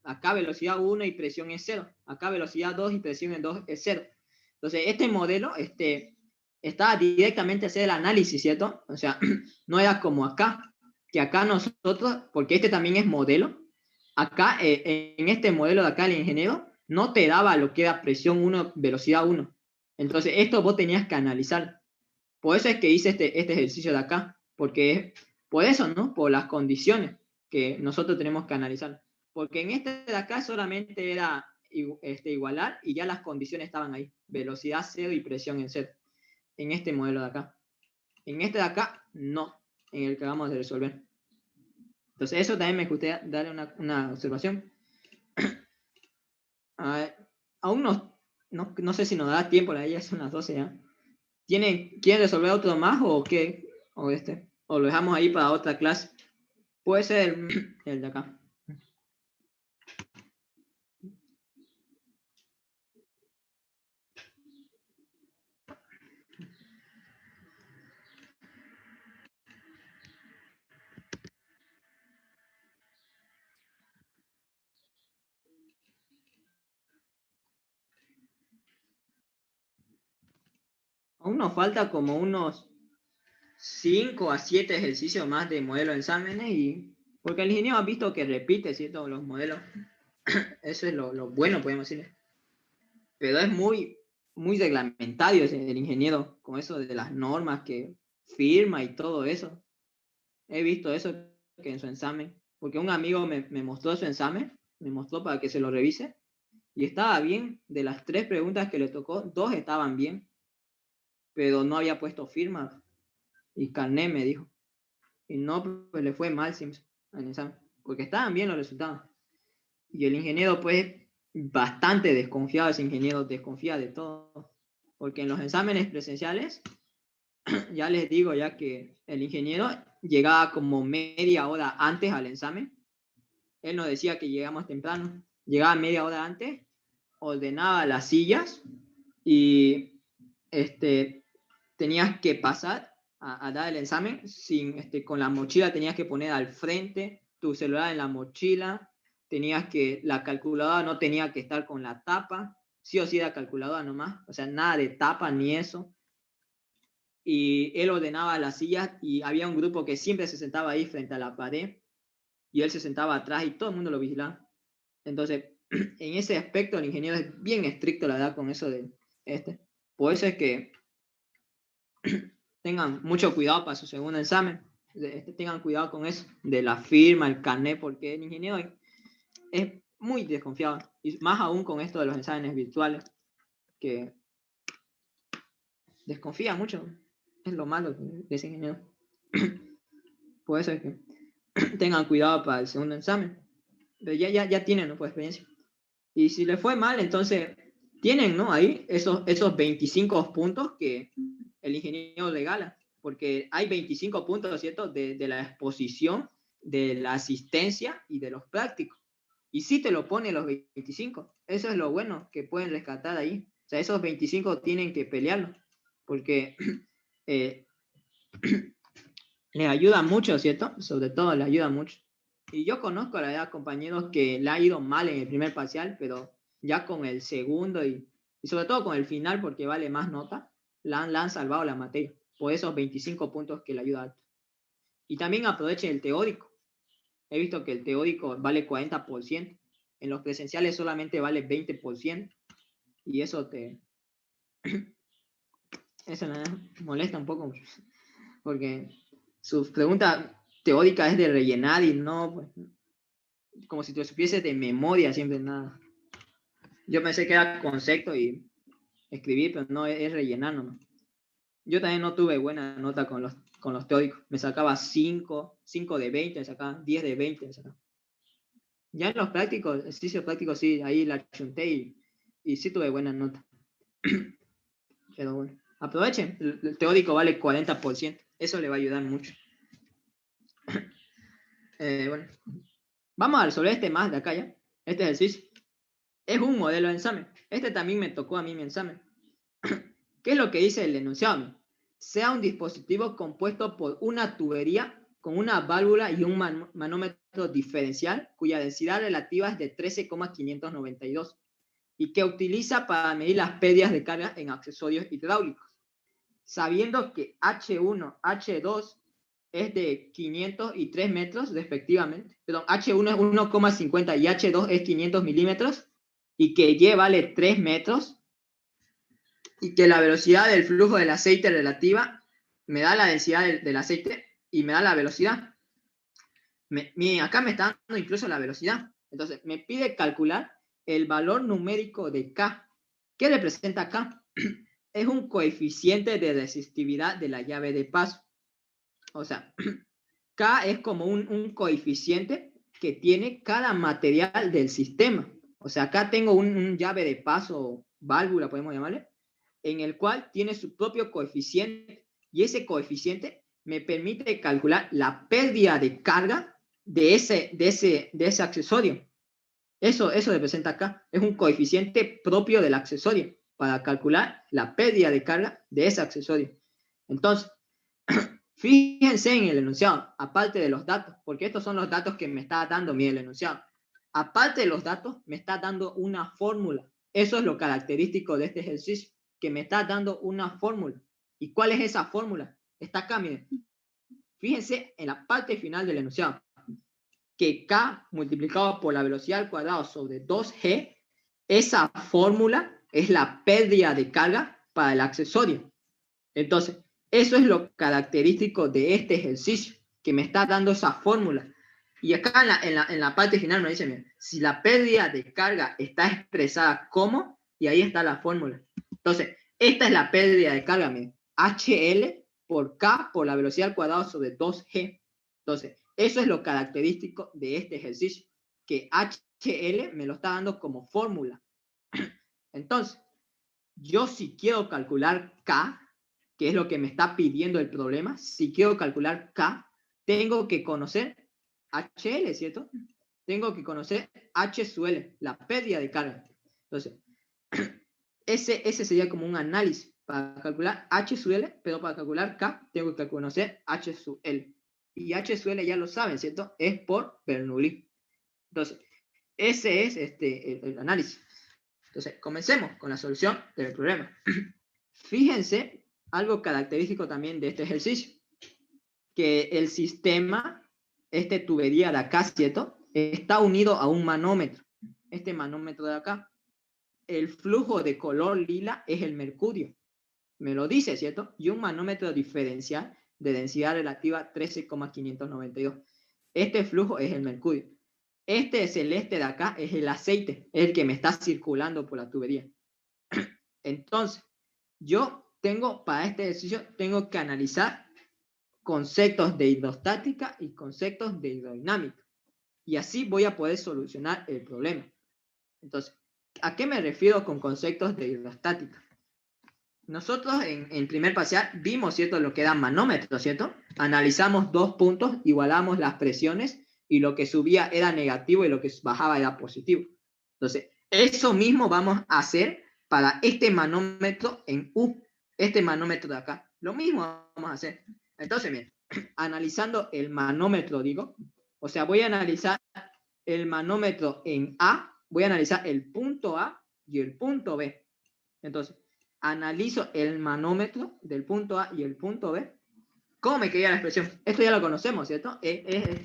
Acá velocidad 1 y presión es 0. Acá velocidad 2 y presión en 2 es 0. Entonces, este modelo está directamente a hacer el análisis, ¿cierto? O sea, no era como acá, que acá nosotros, porque este también es modelo, acá en este modelo de acá el ingeniero no te daba lo que era presión 1, velocidad 1. Entonces, esto vos tenías que analizar. Por eso es que hice este ejercicio de acá, porque por eso, ¿no? Por las condiciones que nosotros tenemos que analizar. Porque en este de acá solamente era igualar y ya las condiciones estaban ahí. Velocidad 0 y presión en 0. En este modelo de acá. En este de acá, no. En el que vamos a resolver. Entonces, eso también me gustaría darle una observación. Aún no sé si nos da tiempo, ya son las 12 ya. ¿Quieren resolver otro más o qué? O lo dejamos ahí para otra clase. Puede ser el de acá. Aún nos falta como unos 5 a 7 ejercicios más de modelo de exámenes porque el ingeniero ha visto que repite, ¿cierto? Los modelos. Eso es lo bueno, podemos decirle. Pero es muy reglamentario el ingeniero con eso de las normas que firma y todo eso. He visto eso que en su examen, porque un amigo me mostró su examen, me mostró para que se lo revise, y estaba bien. De las 3 preguntas que le tocó, 2 estaban bien, pero no había puesto firma y carné, me dijo. Y no, pues le fue mal Simpson en el examen, porque estaban bien los resultados. Y el ingeniero, pues, bastante desconfiado, ese ingeniero desconfía de todo, porque en los exámenes presenciales, ya les digo ya que el ingeniero llegaba como media hora antes al examen. Él nos decía que llegamos temprano, llegaba media hora antes, ordenaba las sillas y tenías que pasar a dar el examen con la mochila, tenías que poner al frente tu celular en la mochila, la calculadora no tenía que estar con la tapa, sí o sí era calculadora nomás, o sea, nada de tapa ni eso. Y él ordenaba las sillas y había un grupo que siempre se sentaba ahí frente a la pared y él se sentaba atrás y todo el mundo lo vigilaba. Entonces, en ese aspecto el ingeniero es bien estricto, la verdad, con eso de Por eso es que tengan mucho cuidado para su segundo examen. Tengan cuidado con eso, de la firma, el carnet, porque el ingeniero es muy desconfiado. Y más aún con esto de los exámenes virtuales, que desconfía mucho. Es lo malo de ese ingeniero. Por eso es que tengan cuidado para el segundo examen. Pero ya tienen, ¿no? Por experiencia. Y si les fue mal, entonces tienen, ¿no? Ahí esos 25 puntos que el ingeniero regala, porque hay 25 puntos, ¿cierto? De la exposición, de la asistencia y de los prácticos. Y sí te lo pone los 25. Eso es lo bueno que pueden rescatar ahí. O sea, esos 25 tienen que pelearlo, porque les ayuda mucho, ¿cierto? Sobre todo les ayuda mucho. Y yo conozco, la verdad, compañeros que le ha ido mal en el primer parcial, pero ya con el segundo y sobre todo con el final, porque vale más nota, la han salvado la materia por esos 25 puntos que le ayuda alto. Y también aprovechen el teórico. He visto que el teórico vale 40%. En los presenciales solamente vale 20%. Y eso eso me molesta un poco. Porque su pregunta teórica es de rellenar y no, pues, como si te supiese de memoria siempre nada. Yo pensé que era concepto y escribir, pero no, es rellenar nomás. Yo también no tuve buena nota con los teóricos. Me sacaba 5 de 20, me sacaba 10 de 20. Me sacaba. Ya en los prácticos, ejercicios prácticos, sí, ahí la chunté y sí tuve buena nota. Pero bueno, aprovechen, el teórico vale 40%. Eso le va a ayudar mucho. Bueno, vamos a resolver este más de acá ya. Este ejercicio es un modelo de ensayo. Este también me tocó a mí mi ensayo. ¿Qué es lo que dice el enunciado? Sea un dispositivo compuesto por una tubería con una válvula y un manómetro diferencial cuya densidad relativa es de 13,592 y que utiliza para medir las pérdidas de carga en accesorios hidráulicos. Sabiendo que H1, H2 es de 500 y 3 metros respectivamente, perdón, H1 es 1,50 y H2 es 500 milímetros, y que Y vale 3 metros, y que la velocidad del flujo del aceite relativa me da la densidad del aceite y me da la velocidad. Acá me está dando incluso la velocidad. Entonces, me pide calcular el valor numérico de K. ¿Qué representa K? Es un coeficiente de resistividad de la llave de paso. O sea, K es como un coeficiente que tiene cada material del sistema. O sea, acá tengo un llave de paso, válvula, podemos llamarle, en el cual tiene su propio coeficiente, y ese coeficiente me permite calcular la pérdida de carga de ese accesorio. Eso representa acá. Es un coeficiente propio del accesorio para calcular la pérdida de carga de ese accesorio. Entonces, fíjense en el enunciado, aparte de los datos, porque estos son los datos que me está dando el enunciado. Aparte de los datos, me está dando una fórmula. Eso es lo característico de este ejercicio, que me está dando una fórmula. ¿Y cuál es esa fórmula? Está acá, miren. Fíjense en la parte final del enunciado, que K multiplicado por la velocidad al cuadrado sobre 2G, esa fórmula es la pérdida de carga para el accesorio. Entonces, eso es lo característico de este ejercicio, que me está dando esa fórmula. Y acá en la parte final me dice, mira, si la pérdida de carga está expresada como, y ahí está la fórmula. Entonces, esta es la pérdida de carga, mira, HL por K por la velocidad al cuadrado sobre 2G. Entonces, eso es lo característico de este ejercicio, que HL me lo está dando como fórmula. Entonces, yo si quiero calcular K, que es lo que me está pidiendo el problema, si quiero calcular K, tengo que conocer HL, ¿cierto? Tengo que conocer H sub L, la pérdida de carga. Entonces, ese sería como un análisis para calcular H sub L, pero para calcular K tengo que conocer H sub L. Y H sub L ya lo saben, ¿cierto? Es por Bernoulli. Entonces, ese es el análisis. Entonces, comencemos con la solución del problema. Fíjense algo característico también de este ejercicio, que el sistema, tubería de acá, ¿cierto? Está unido a un manómetro. Este manómetro de acá, el flujo de color lila es el mercurio. Me lo dice, ¿cierto? Y un manómetro diferencial de densidad relativa 13,592. Este flujo es el mercurio. Este celeste de acá es el aceite, es el que me está circulando por la tubería. Entonces, yo para este ejercicio, tengo que analizar conceptos de hidrostática y conceptos de hidrodinámica. Y así voy a poder solucionar el problema. Entonces, ¿a qué me refiero con conceptos de hidrostática? Nosotros en primer parcial vimos, ¿cierto?, lo que era manómetro, ¿cierto? Analizamos 2 puntos, igualamos las presiones y lo que subía era negativo y lo que bajaba era positivo. Entonces, eso mismo vamos a hacer para este manómetro en U, este manómetro de acá. Lo mismo vamos a hacer. Entonces, miren, analizando el manómetro, o sea, voy a analizar el manómetro en A, voy a analizar el punto A y el punto B. Entonces, analizo el manómetro del punto A y el punto B ¿Cómo me queda la expresión? Esto ya lo conocemos, ¿cierto? Es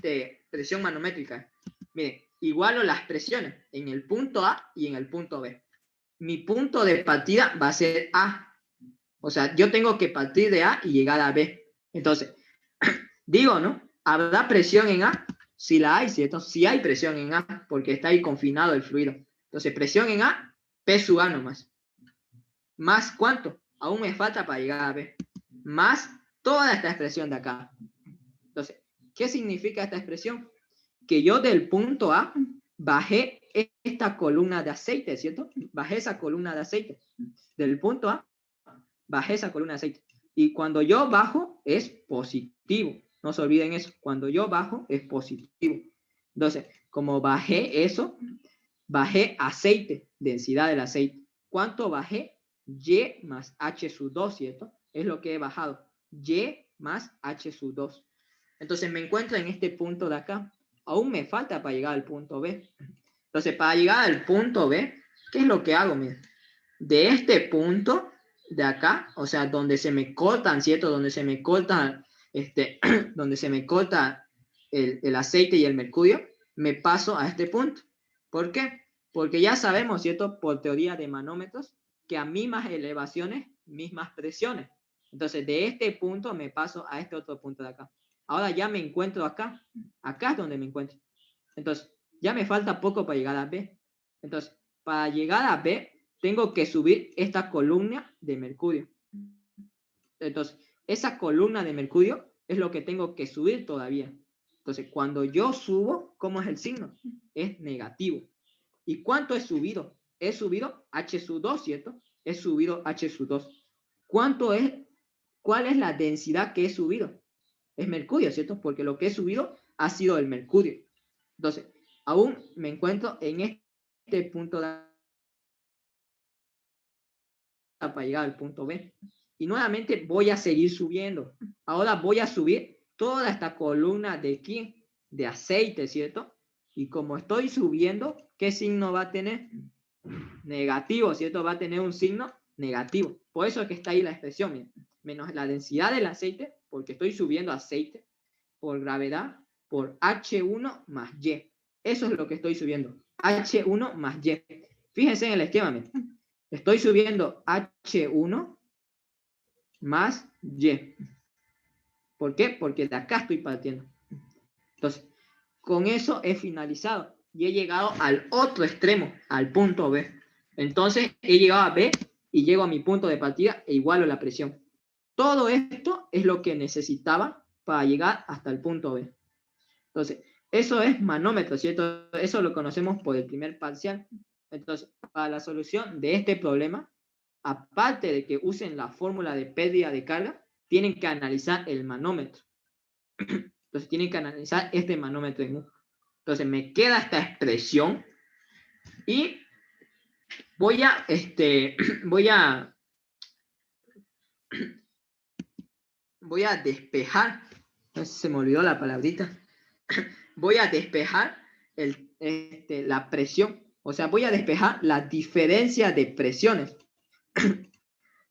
presión manométrica. Miren, igualo las presiones en el punto A y en el punto B. Mi punto de partida va a ser A. O sea, yo tengo que partir de A y llegar a B. Entonces, digo, ¿no? ¿Habrá presión en A? Si la hay, ¿cierto? Si hay presión en A, porque está ahí confinado el fluido. Entonces, presión en A, P sub A nomás. ¿Más cuánto? Aún me falta para llegar a B. Más toda esta expresión de acá. Entonces, ¿qué significa esta expresión? Que yo del punto A bajé esta columna de aceite, ¿cierto? Bajé esa columna de aceite. Del punto A, bajé esa columna de aceite. Y cuando yo bajo, es positivo. No se olviden eso. Cuando yo bajo, es positivo. Entonces, como bajé eso, bajé aceite, densidad del aceite. ¿Cuánto bajé? Y más H sub 2, ¿cierto? Es lo que he bajado. Y más H sub 2. Entonces me encuentro en este punto de acá. Aún me falta para llegar al punto B. Entonces, para llegar al punto B, ¿qué es lo que hago? Miren, de este punto de acá, o sea, donde se me cortan, ¿cierto? Donde se me corta, donde se me corta el aceite y el mercurio, me paso a este punto. ¿Por qué? Porque ya sabemos, ¿cierto? Por teoría de manómetros, que a mismas elevaciones, mismas presiones. Entonces, de este punto me paso a este otro punto de acá. Ahora ya me encuentro acá. Acá es donde me encuentro. Entonces, ya me falta poco para llegar a B. Entonces, para llegar a B, tengo que subir esta columna de mercurio. Entonces, esa columna de mercurio es lo que tengo que subir todavía. Entonces, cuando yo subo, ¿cómo es el signo? Es negativo. ¿Y cuánto he subido? He subido H sub 2, ¿cierto? He subido H sub 2. ¿Cuánto es? ¿Cuál es la densidad que he subido? Es mercurio, ¿cierto? Porque lo que he subido ha sido el mercurio. Entonces, aún me encuentro en este punto de para llegar al punto B. Y nuevamente voy a seguir subiendo. Ahora voy a subir toda esta columna de aquí, de aceite, ¿cierto? Y como estoy subiendo, ¿qué signo va a tener? Negativo, ¿cierto? Va a tener un signo negativo. Por eso es que está ahí la expresión, miren. Menos la densidad del aceite, porque estoy subiendo aceite, por gravedad, por H1 más Y. Eso es lo que estoy subiendo. H1 más Y. Fíjense en el esquema, miren. Estoy subiendo H1 más Y. ¿Por qué? Porque de acá estoy partiendo. Entonces, con eso he finalizado y he llegado al otro extremo, al punto B. Entonces, he llegado a B y llego a mi punto de partida e igualo la presión. Todo esto es lo que necesitaba para llegar hasta el punto B. Entonces, eso es manómetro, ¿cierto? Eso lo conocemos por el primer parcial. Entonces, para la solución de este problema, aparte de que usen la fórmula de pérdida de carga, tienen que analizar el manómetro. Entonces, tienen que analizar este manómetro en U. Entonces, me queda esta expresión y voy a despejar. No sé si se me olvidó la palabrita. Voy a despejar la presión. O sea, voy a despejar la diferencia de presiones.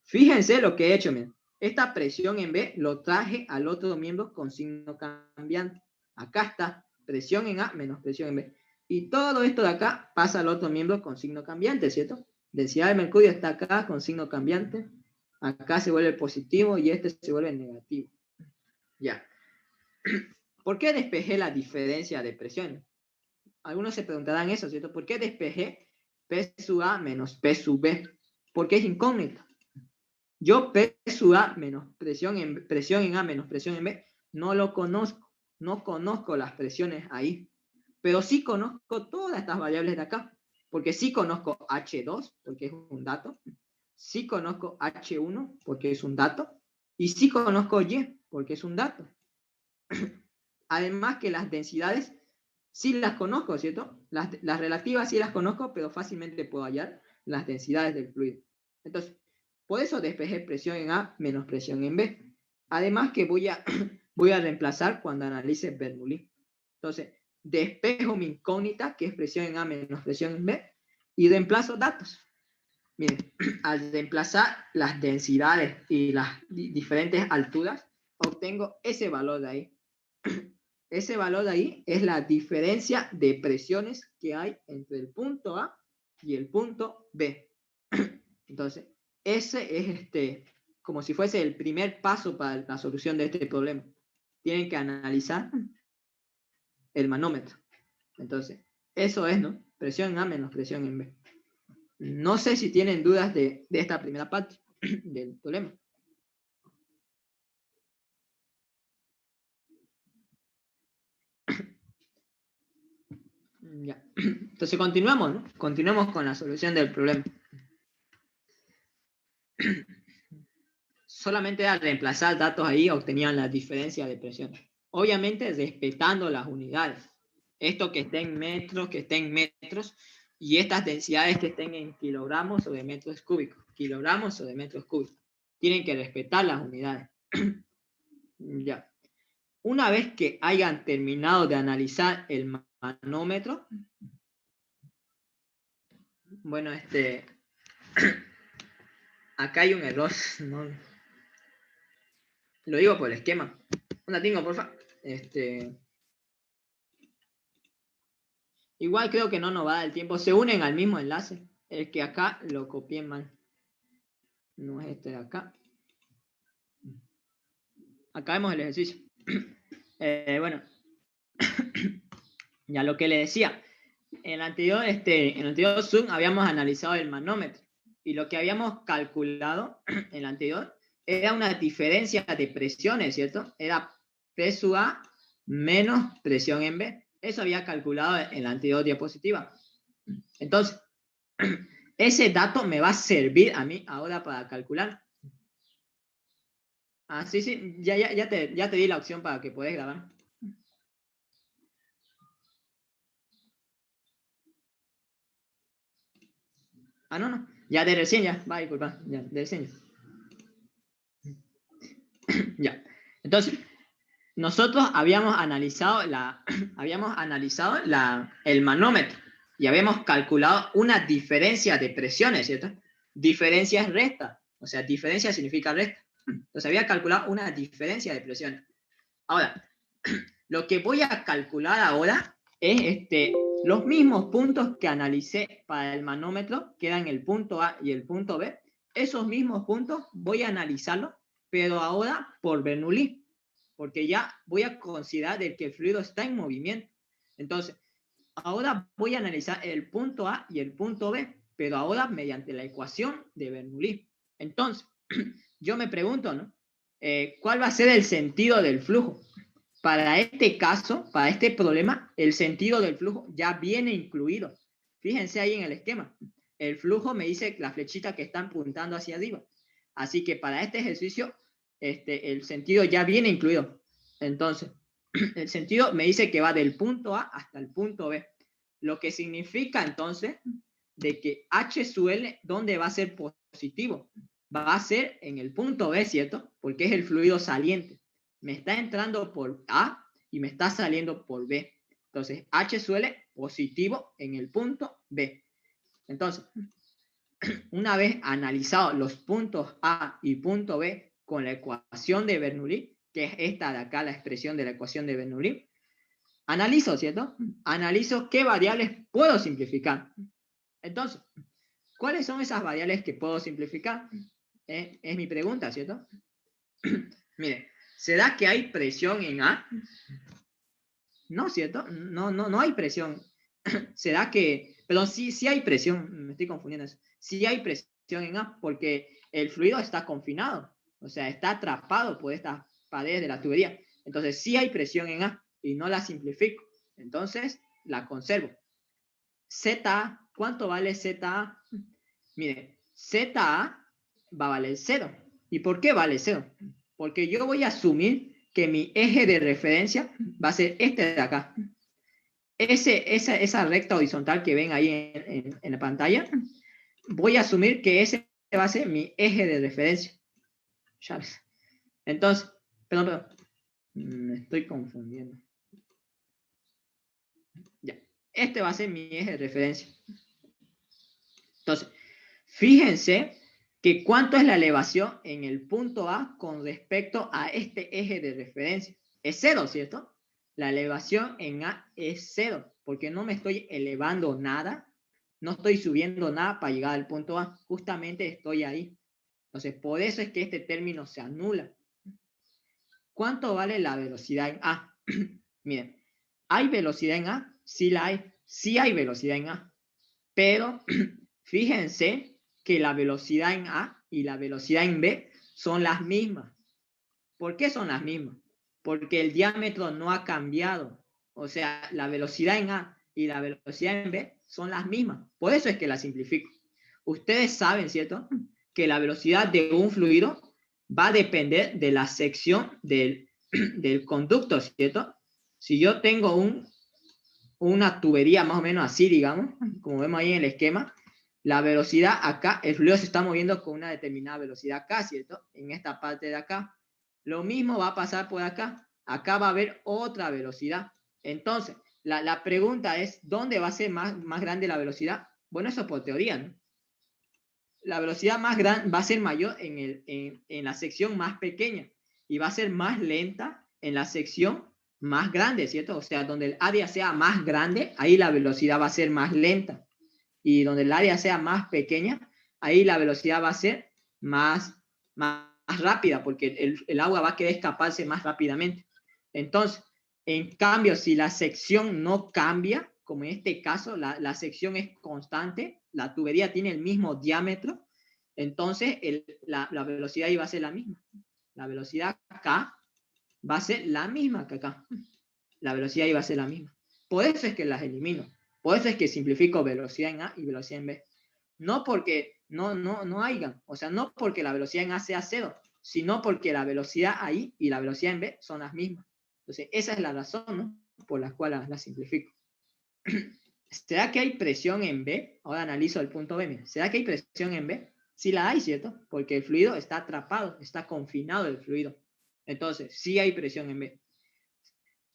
Fíjense lo que he hecho, miren. Esta presión en B lo traje al otro miembro con signo cambiante. Acá está presión en A menos presión en B. Y todo esto de acá pasa al otro miembro con signo cambiante, ¿cierto? Densidad de mercurio está acá con signo cambiante. Acá se vuelve positivo y este se vuelve negativo. Ya. ¿Por qué despejé la diferencia de presiones? Algunos se preguntarán eso, ¿cierto? ¿Por qué despejé P sub A menos P sub B? Porque es incógnito. Yo P sub A menos presión en A menos presión en B no lo conozco. No conozco las presiones ahí. Pero sí conozco todas estas variables de acá. Porque sí conozco H2, porque es un dato. Sí conozco H1, porque es un dato. Y sí conozco Y, porque es un dato. Además que las densidades sí las conozco, ¿cierto? Las relativas sí las conozco, pero fácilmente puedo hallar las densidades del fluido. Entonces, por eso despejé presión en A menos presión en B. Además que voy a reemplazar cuando analice Bernoulli. Entonces, despejo mi incógnita, que es presión en A menos presión en B, y reemplazo datos. Miren, al reemplazar las densidades y las diferentes alturas, obtengo ese valor de ahí. Ese valor de ahí es la diferencia de presiones que hay entre el punto A y el punto B. Entonces, ese es como si fuese el primer paso para la solución de este problema. Tienen que analizar el manómetro. Entonces, eso es, ¿no? Presión en A menos presión en B. No sé si tienen dudas de esta primera parte del problema. Ya. Entonces continuamos, ¿no? Continuamos con la solución del problema. Solamente al reemplazar datos ahí obtenían la diferencia de presión. Obviamente respetando las unidades. Esto que esté en metros, que esté en metros, y estas densidades que estén en kilogramos sobre metros cúbicos. Kilogramos sobre metros cúbicos. Tienen que respetar las unidades. Ya. Una vez que hayan terminado de analizar el manómetro, bueno, acá hay un error, ¿no? Lo digo por el esquema. Una tingo, porfa. Igual creo que no nos va a dar el tiempo. Se unen al mismo enlace. El que acá lo copié mal. No es este de acá. Acá vemos el ejercicio. Bueno. Ya lo que le decía. En el anterior Zoom habíamos analizado el manómetro. Y lo que habíamos calculado en el anterior era una diferencia de presiones, ¿cierto? Era P sub A menos presión en B. Eso había calculado en la anterior diapositiva. Entonces, ese dato me va a servir a mí ahora para calcular. Ah, sí, ya te di la opción para que puedas grabar. Ah, no. Ya de recién ya. Va, disculpa. Ya, de recién ya. Entonces, nosotros habíamos analizado el manómetro y habíamos calculado una diferencia de presiones, ¿cierto? Diferencia es resta, o sea, diferencia significa resta. Entonces había calculado una diferencia de presiones. Ahora, lo que voy a calcular ahora es los mismos puntos que analicé para el manómetro, que eran el punto A y el punto B. Esos mismos puntos voy a analizarlos, pero ahora por Bernoulli, porque ya voy a considerar que el fluido está en movimiento. Entonces, ahora voy a analizar el punto A y el punto B, pero ahora mediante la ecuación de Bernoulli. Entonces, yo me pregunto, ¿no? ¿Cuál va a ser el sentido del flujo? Para este caso, para este problema, el sentido del flujo ya viene incluido. Fíjense ahí en el esquema. El flujo me dice la flechita que están apuntando hacia arriba. Así que para este ejercicio, el sentido ya viene incluido. Entonces, el sentido me dice que va del punto A hasta el punto B. Lo que significa entonces de que H sub L, ¿dónde va a ser positivo? Va a ser en el punto B, ¿cierto? Porque es el fluido saliente. Me está entrando por A y me está saliendo por B. Entonces, H sub L positivo en el punto B. Entonces, una vez analizado los puntos A y punto B con la ecuación de Bernoulli, que es esta de acá, la expresión de la ecuación de Bernoulli, analizo, ¿cierto? Analizo qué variables puedo simplificar. Entonces, ¿cuáles son esas variables que puedo simplificar? Es mi pregunta, ¿cierto? Mire, ¿será que hay presión en A? No, ¿cierto? No hay presión. ¿Será que...? Perdón, sí hay presión, me estoy confundiendo eso. Sí hay presión en A porque el fluido está confinado, o sea, está atrapado por estas paredes de la tubería. Entonces, sí hay presión en A y no la simplifico. Entonces, la conservo. ZA, ¿cuánto vale ZA? Mire, ZA va a valer 0. ¿Y por qué vale 0? Porque yo voy a asumir que mi eje de referencia va a ser este de acá. Esa recta horizontal que ven ahí en la pantalla, voy a asumir que ese va a ser mi eje de referencia. Entonces, perdón, me estoy confundiendo. Ya, este va a ser mi eje de referencia. Entonces, fíjense que cuánto es la elevación en el punto A con respecto a este eje de referencia. Es 0, ¿cierto? La elevación en A es 0, porque no me estoy elevando nada, no estoy subiendo nada para llegar al punto A, justamente estoy ahí. Entonces, por eso es que este término se anula. ¿Cuánto vale la velocidad en A? Miren, ¿hay velocidad en A? Sí la hay. Sí hay velocidad en A. Pero fíjense que la velocidad en A y la velocidad en B son las mismas. ¿Por qué son las mismas? Porque el diámetro no ha cambiado. O sea, la velocidad en A y la velocidad en B son las mismas. Por eso es que la simplifico. Ustedes saben, ¿cierto?, que la velocidad de un fluido va a depender de la sección del conducto, ¿cierto? Si yo tengo una tubería más o menos así, digamos, como vemos ahí en el esquema, la velocidad acá, el fluido se está moviendo con una determinada velocidad acá, ¿cierto? En esta parte de acá. Lo mismo va a pasar por acá. Acá va a haber otra velocidad. Entonces, la pregunta es, ¿dónde va a ser más grande la velocidad? Bueno, eso es por teoría, ¿no? La velocidad más grande va a ser mayor en la sección más pequeña y va a ser más lenta en la sección más grande, ¿cierto? O sea, donde el área sea más grande, ahí la velocidad va a ser más lenta. Y donde el área sea más pequeña, ahí la velocidad va a ser más rápida, porque el agua va a querer escaparse más rápidamente. Entonces, en cambio, si la sección no cambia, como en este caso, la sección es constante, la tubería tiene el mismo diámetro, entonces la velocidad ahí va a ser la misma. La velocidad acá va a ser la misma que acá. La velocidad ahí va a ser la misma. Por eso es que las elimino. Por eso es que simplifico velocidad en A y velocidad en B. No porque no hayan, o sea, no porque la velocidad en A sea 0, sino porque la velocidad ahí y la velocidad en B son las mismas. Entonces, esa es la razón, ¿no?, por la cual la simplifico. ¿Será que hay presión en B? Ahora analizo el punto B. Mira. ¿Será que hay presión en B? Sí la hay, ¿cierto? Porque el fluido está atrapado, está confinado el fluido. Entonces, sí hay presión en B.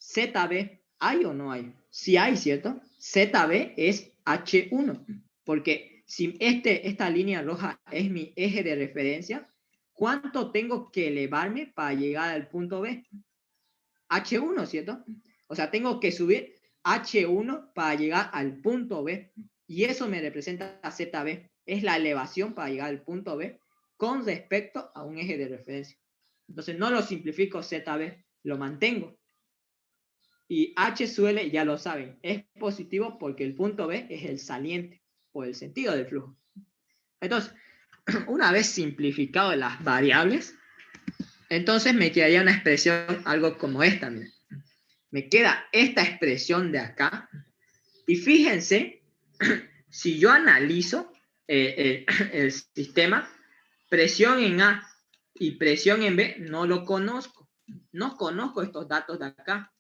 ZB, ¿hay o no hay? Sí hay, ¿cierto? ZB es H1, porque si esta línea roja es mi eje de referencia, ¿cuánto tengo que elevarme para llegar al punto B? H1, ¿cierto? O sea, tengo que subir H1 para llegar al punto B, y eso me representa ZB, es la elevación para llegar al punto B con respecto a un eje de referencia. Entonces no lo simplifico ZB, lo mantengo. Y H sub L, ya lo saben, es positivo porque el punto B es el saliente, por el sentido del flujo. Entonces, una vez simplificado las variables, entonces me quedaría una expresión algo como esta. Miren. Me queda esta expresión de acá. Y fíjense, si yo analizo el sistema, presión en A y presión en B, no lo conozco. No conozco estos datos de acá.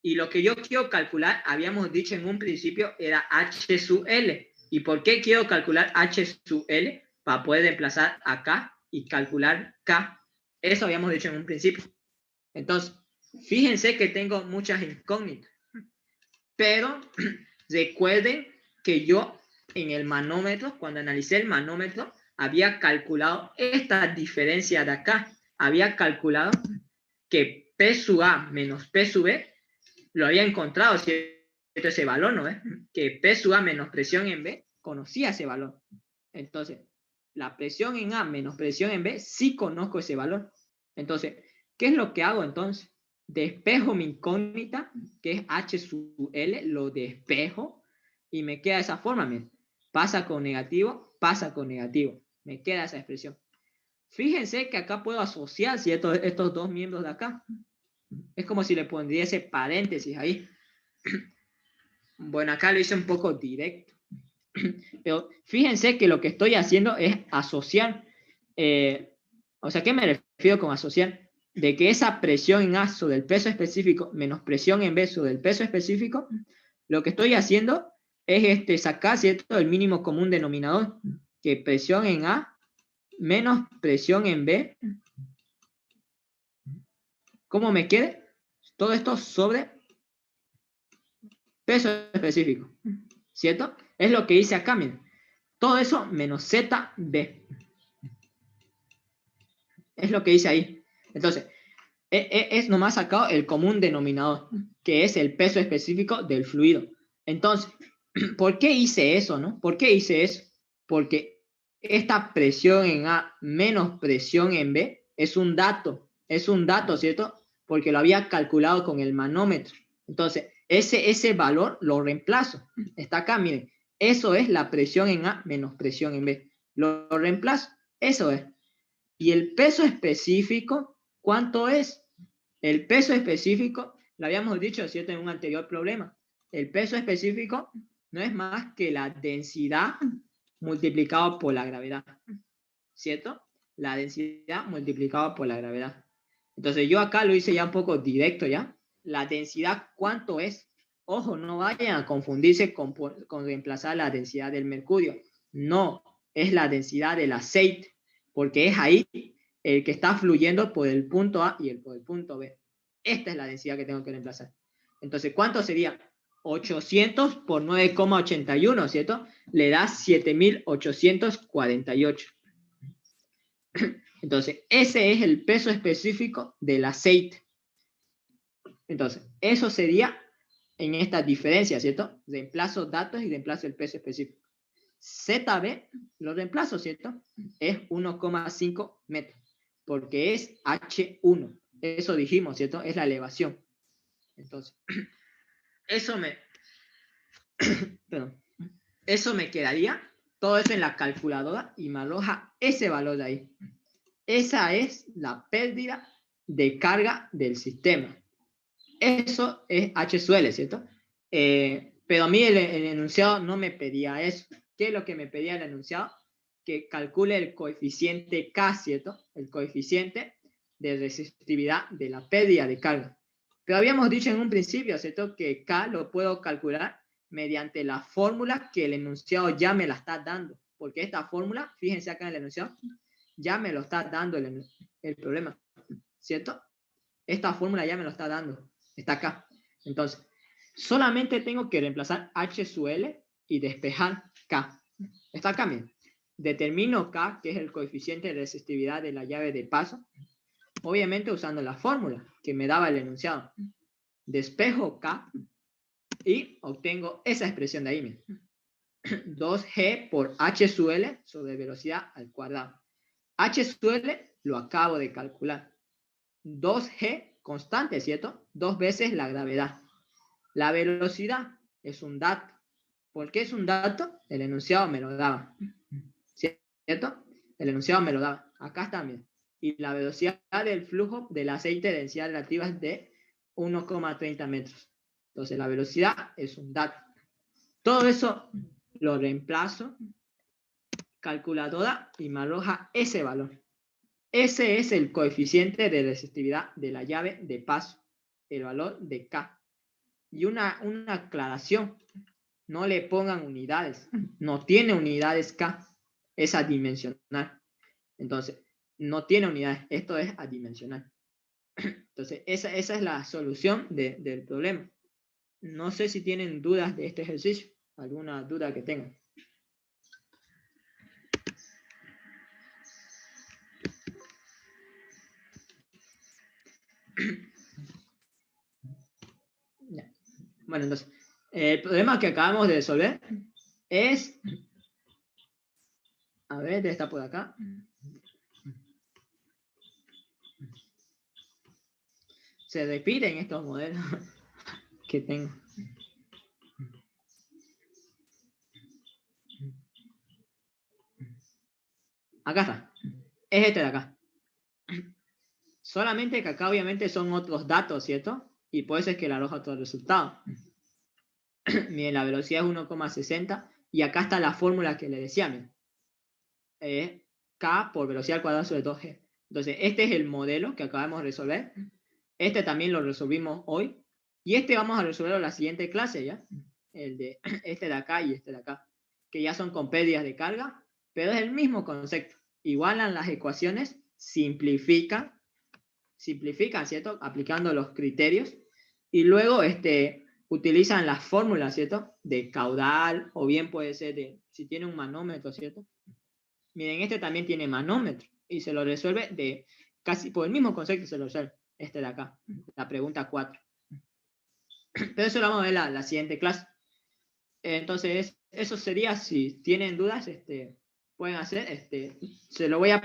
Y lo que yo quiero calcular, habíamos dicho en un principio, era H sub L. ¿Y por qué quiero calcular H sub L? Para poder desplazar acá y calcular K. Eso habíamos dicho en un principio. Entonces, fíjense que tengo muchas incógnitas. Pero recuerden que yo en el manómetro, cuando analicé el manómetro, había calculado esta diferencia de acá. Había calculado que P sub A menos P sub B lo había encontrado, ¿cierto? Ese valor, ¿no? Que P sub A menos presión en B, conocía ese valor. Entonces, la presión en A menos presión en B, sí conozco ese valor. Entonces, ¿qué es lo que hago entonces? Despejo mi incógnita, que es H sub L, lo despejo y me queda esa forma. Miren. Pasa con negativo, me queda esa expresión. Fíjense que acá puedo asociar, ¿cierto?, estos dos miembros de acá. Es como si le pondría ese paréntesis ahí. Bueno, acá lo hice un poco directo. Pero fíjense que lo que estoy haciendo es asociar. O sea, ¿qué me refiero con asociar? De que esa presión en A sobre el peso específico menos presión en B sobre el peso específico, lo que estoy haciendo es sacar, ¿cierto?, el mínimo común denominador, que presión en A menos presión en B, ¿cómo me quede? Todo esto sobre peso específico, ¿cierto? Es lo que hice acá, miren. Todo eso menos ZB. Es lo que dice ahí. Entonces, es nomás sacado el común denominador, que es el peso específico del fluido. Entonces, ¿por qué hice eso, no? ¿Por qué hice eso? Porque esta presión en A menos presión en B es un dato, ¿cierto? Porque lo había calculado con el manómetro. Entonces, ese valor lo reemplazo. Está acá, miren. Eso es la presión en A menos presión en B. Lo reemplazo. Eso es. Y el peso específico, ¿cuánto es? El peso específico, lo habíamos dicho, ¿cierto? En un anterior problema. El peso específico no es más que la densidad multiplicado por la gravedad, ¿cierto? La densidad multiplicado por la gravedad. Entonces yo acá lo hice ya un poco directo, ¿ya? La densidad, ¿cuánto es? Ojo, no vayan a confundirse con reemplazar la densidad del mercurio. No, es la densidad del aceite, porque es ahí el que está fluyendo por el punto A y por el punto B. Esta es la densidad que tengo que reemplazar. Entonces, ¿cuánto sería? 800 por 9,81, ¿cierto? Le da 7.848. Entonces, ese es el peso específico del aceite. Entonces, eso sería en esta diferencia, ¿cierto? Reemplazo datos y reemplazo el peso específico. ZB, lo reemplazo, ¿cierto? Es 1,5 metros, porque es H1. Eso dijimos, ¿cierto? Es la elevación. Entonces, eso me quedaría, todo eso en la calculadora y me arroja ese valor de ahí. Esa es la pérdida de carga del sistema. Eso es H suele, ¿cierto? Pero a mí el enunciado no me pedía eso. ¿Qué es lo que me pedía el enunciado? Que calcule el coeficiente K, ¿cierto? El coeficiente de resistividad de la pérdida de carga. Pero habíamos dicho en un principio, ¿cierto? Que K lo puedo calcular mediante la fórmula que el enunciado ya me la está dando. Porque esta fórmula, fíjense acá en el enunciado, ya me lo está dando el problema, ¿cierto? Esta fórmula ya me lo está dando. Está acá. Entonces, solamente tengo que reemplazar H sub L y despejar K. Está acá, miren. Determino K, que es el coeficiente de resistividad de la llave de paso, obviamente usando la fórmula que me daba el enunciado. Despejo K y obtengo esa expresión de ahí, miren. 2G por H sub L sobre velocidad al cuadrado. H sub L lo acabo de calcular. 2G constante, ¿cierto? 2 veces la gravedad. La velocidad es un dato. ¿Por qué es un dato? El enunciado me lo daba. ¿Cierto? El enunciado me lo daba. Acá está, bien. Y la velocidad del flujo del aceite de densidad relativa es de 1,30 metros. Entonces la velocidad es un dato. Todo eso lo reemplazo, calculadora, y me arroja ese valor. Ese es el coeficiente de resistividad de la llave de paso, el valor de K. Y una aclaración, no le pongan unidades, no tiene unidades K, es adimensional. Entonces, no tiene unidades, esto es adimensional. Entonces, esa es la solución del problema. No sé si tienen dudas de este ejercicio, alguna duda que tengan. Bueno, entonces, el problema que acabamos de resolver es, a ver, está por acá. Se repiten estos modelos que tengo. Acá está. Es este de acá. Solamente que acá obviamente son otros datos, ¿cierto? Y por eso es que le arroja otro resultado. Miren, la velocidad es 1,60 y acá está la fórmula que le decía, miren. K por velocidad al cuadrado sobre 2G. Entonces, este es el modelo que acabamos de resolver. Este también lo resolvimos hoy. Y este vamos a resolverlo en la siguiente clase, ¿ya? El de este de acá y este de acá. Que ya son con pérdidas de carga, pero es el mismo concepto. Igualan las ecuaciones, simplifican, ¿cierto? Aplicando los criterios. Y luego utilizan las fórmulas, ¿cierto? De caudal, o bien puede ser si tiene un manómetro, ¿cierto? Miren, este también tiene manómetro. y se lo resuelve de casi por el mismo concepto que se lo resuelve este de acá, la pregunta 4. Pero eso lo vamos a ver la siguiente clase. Entonces, eso sería, si tienen dudas, pueden hacer, se lo voy a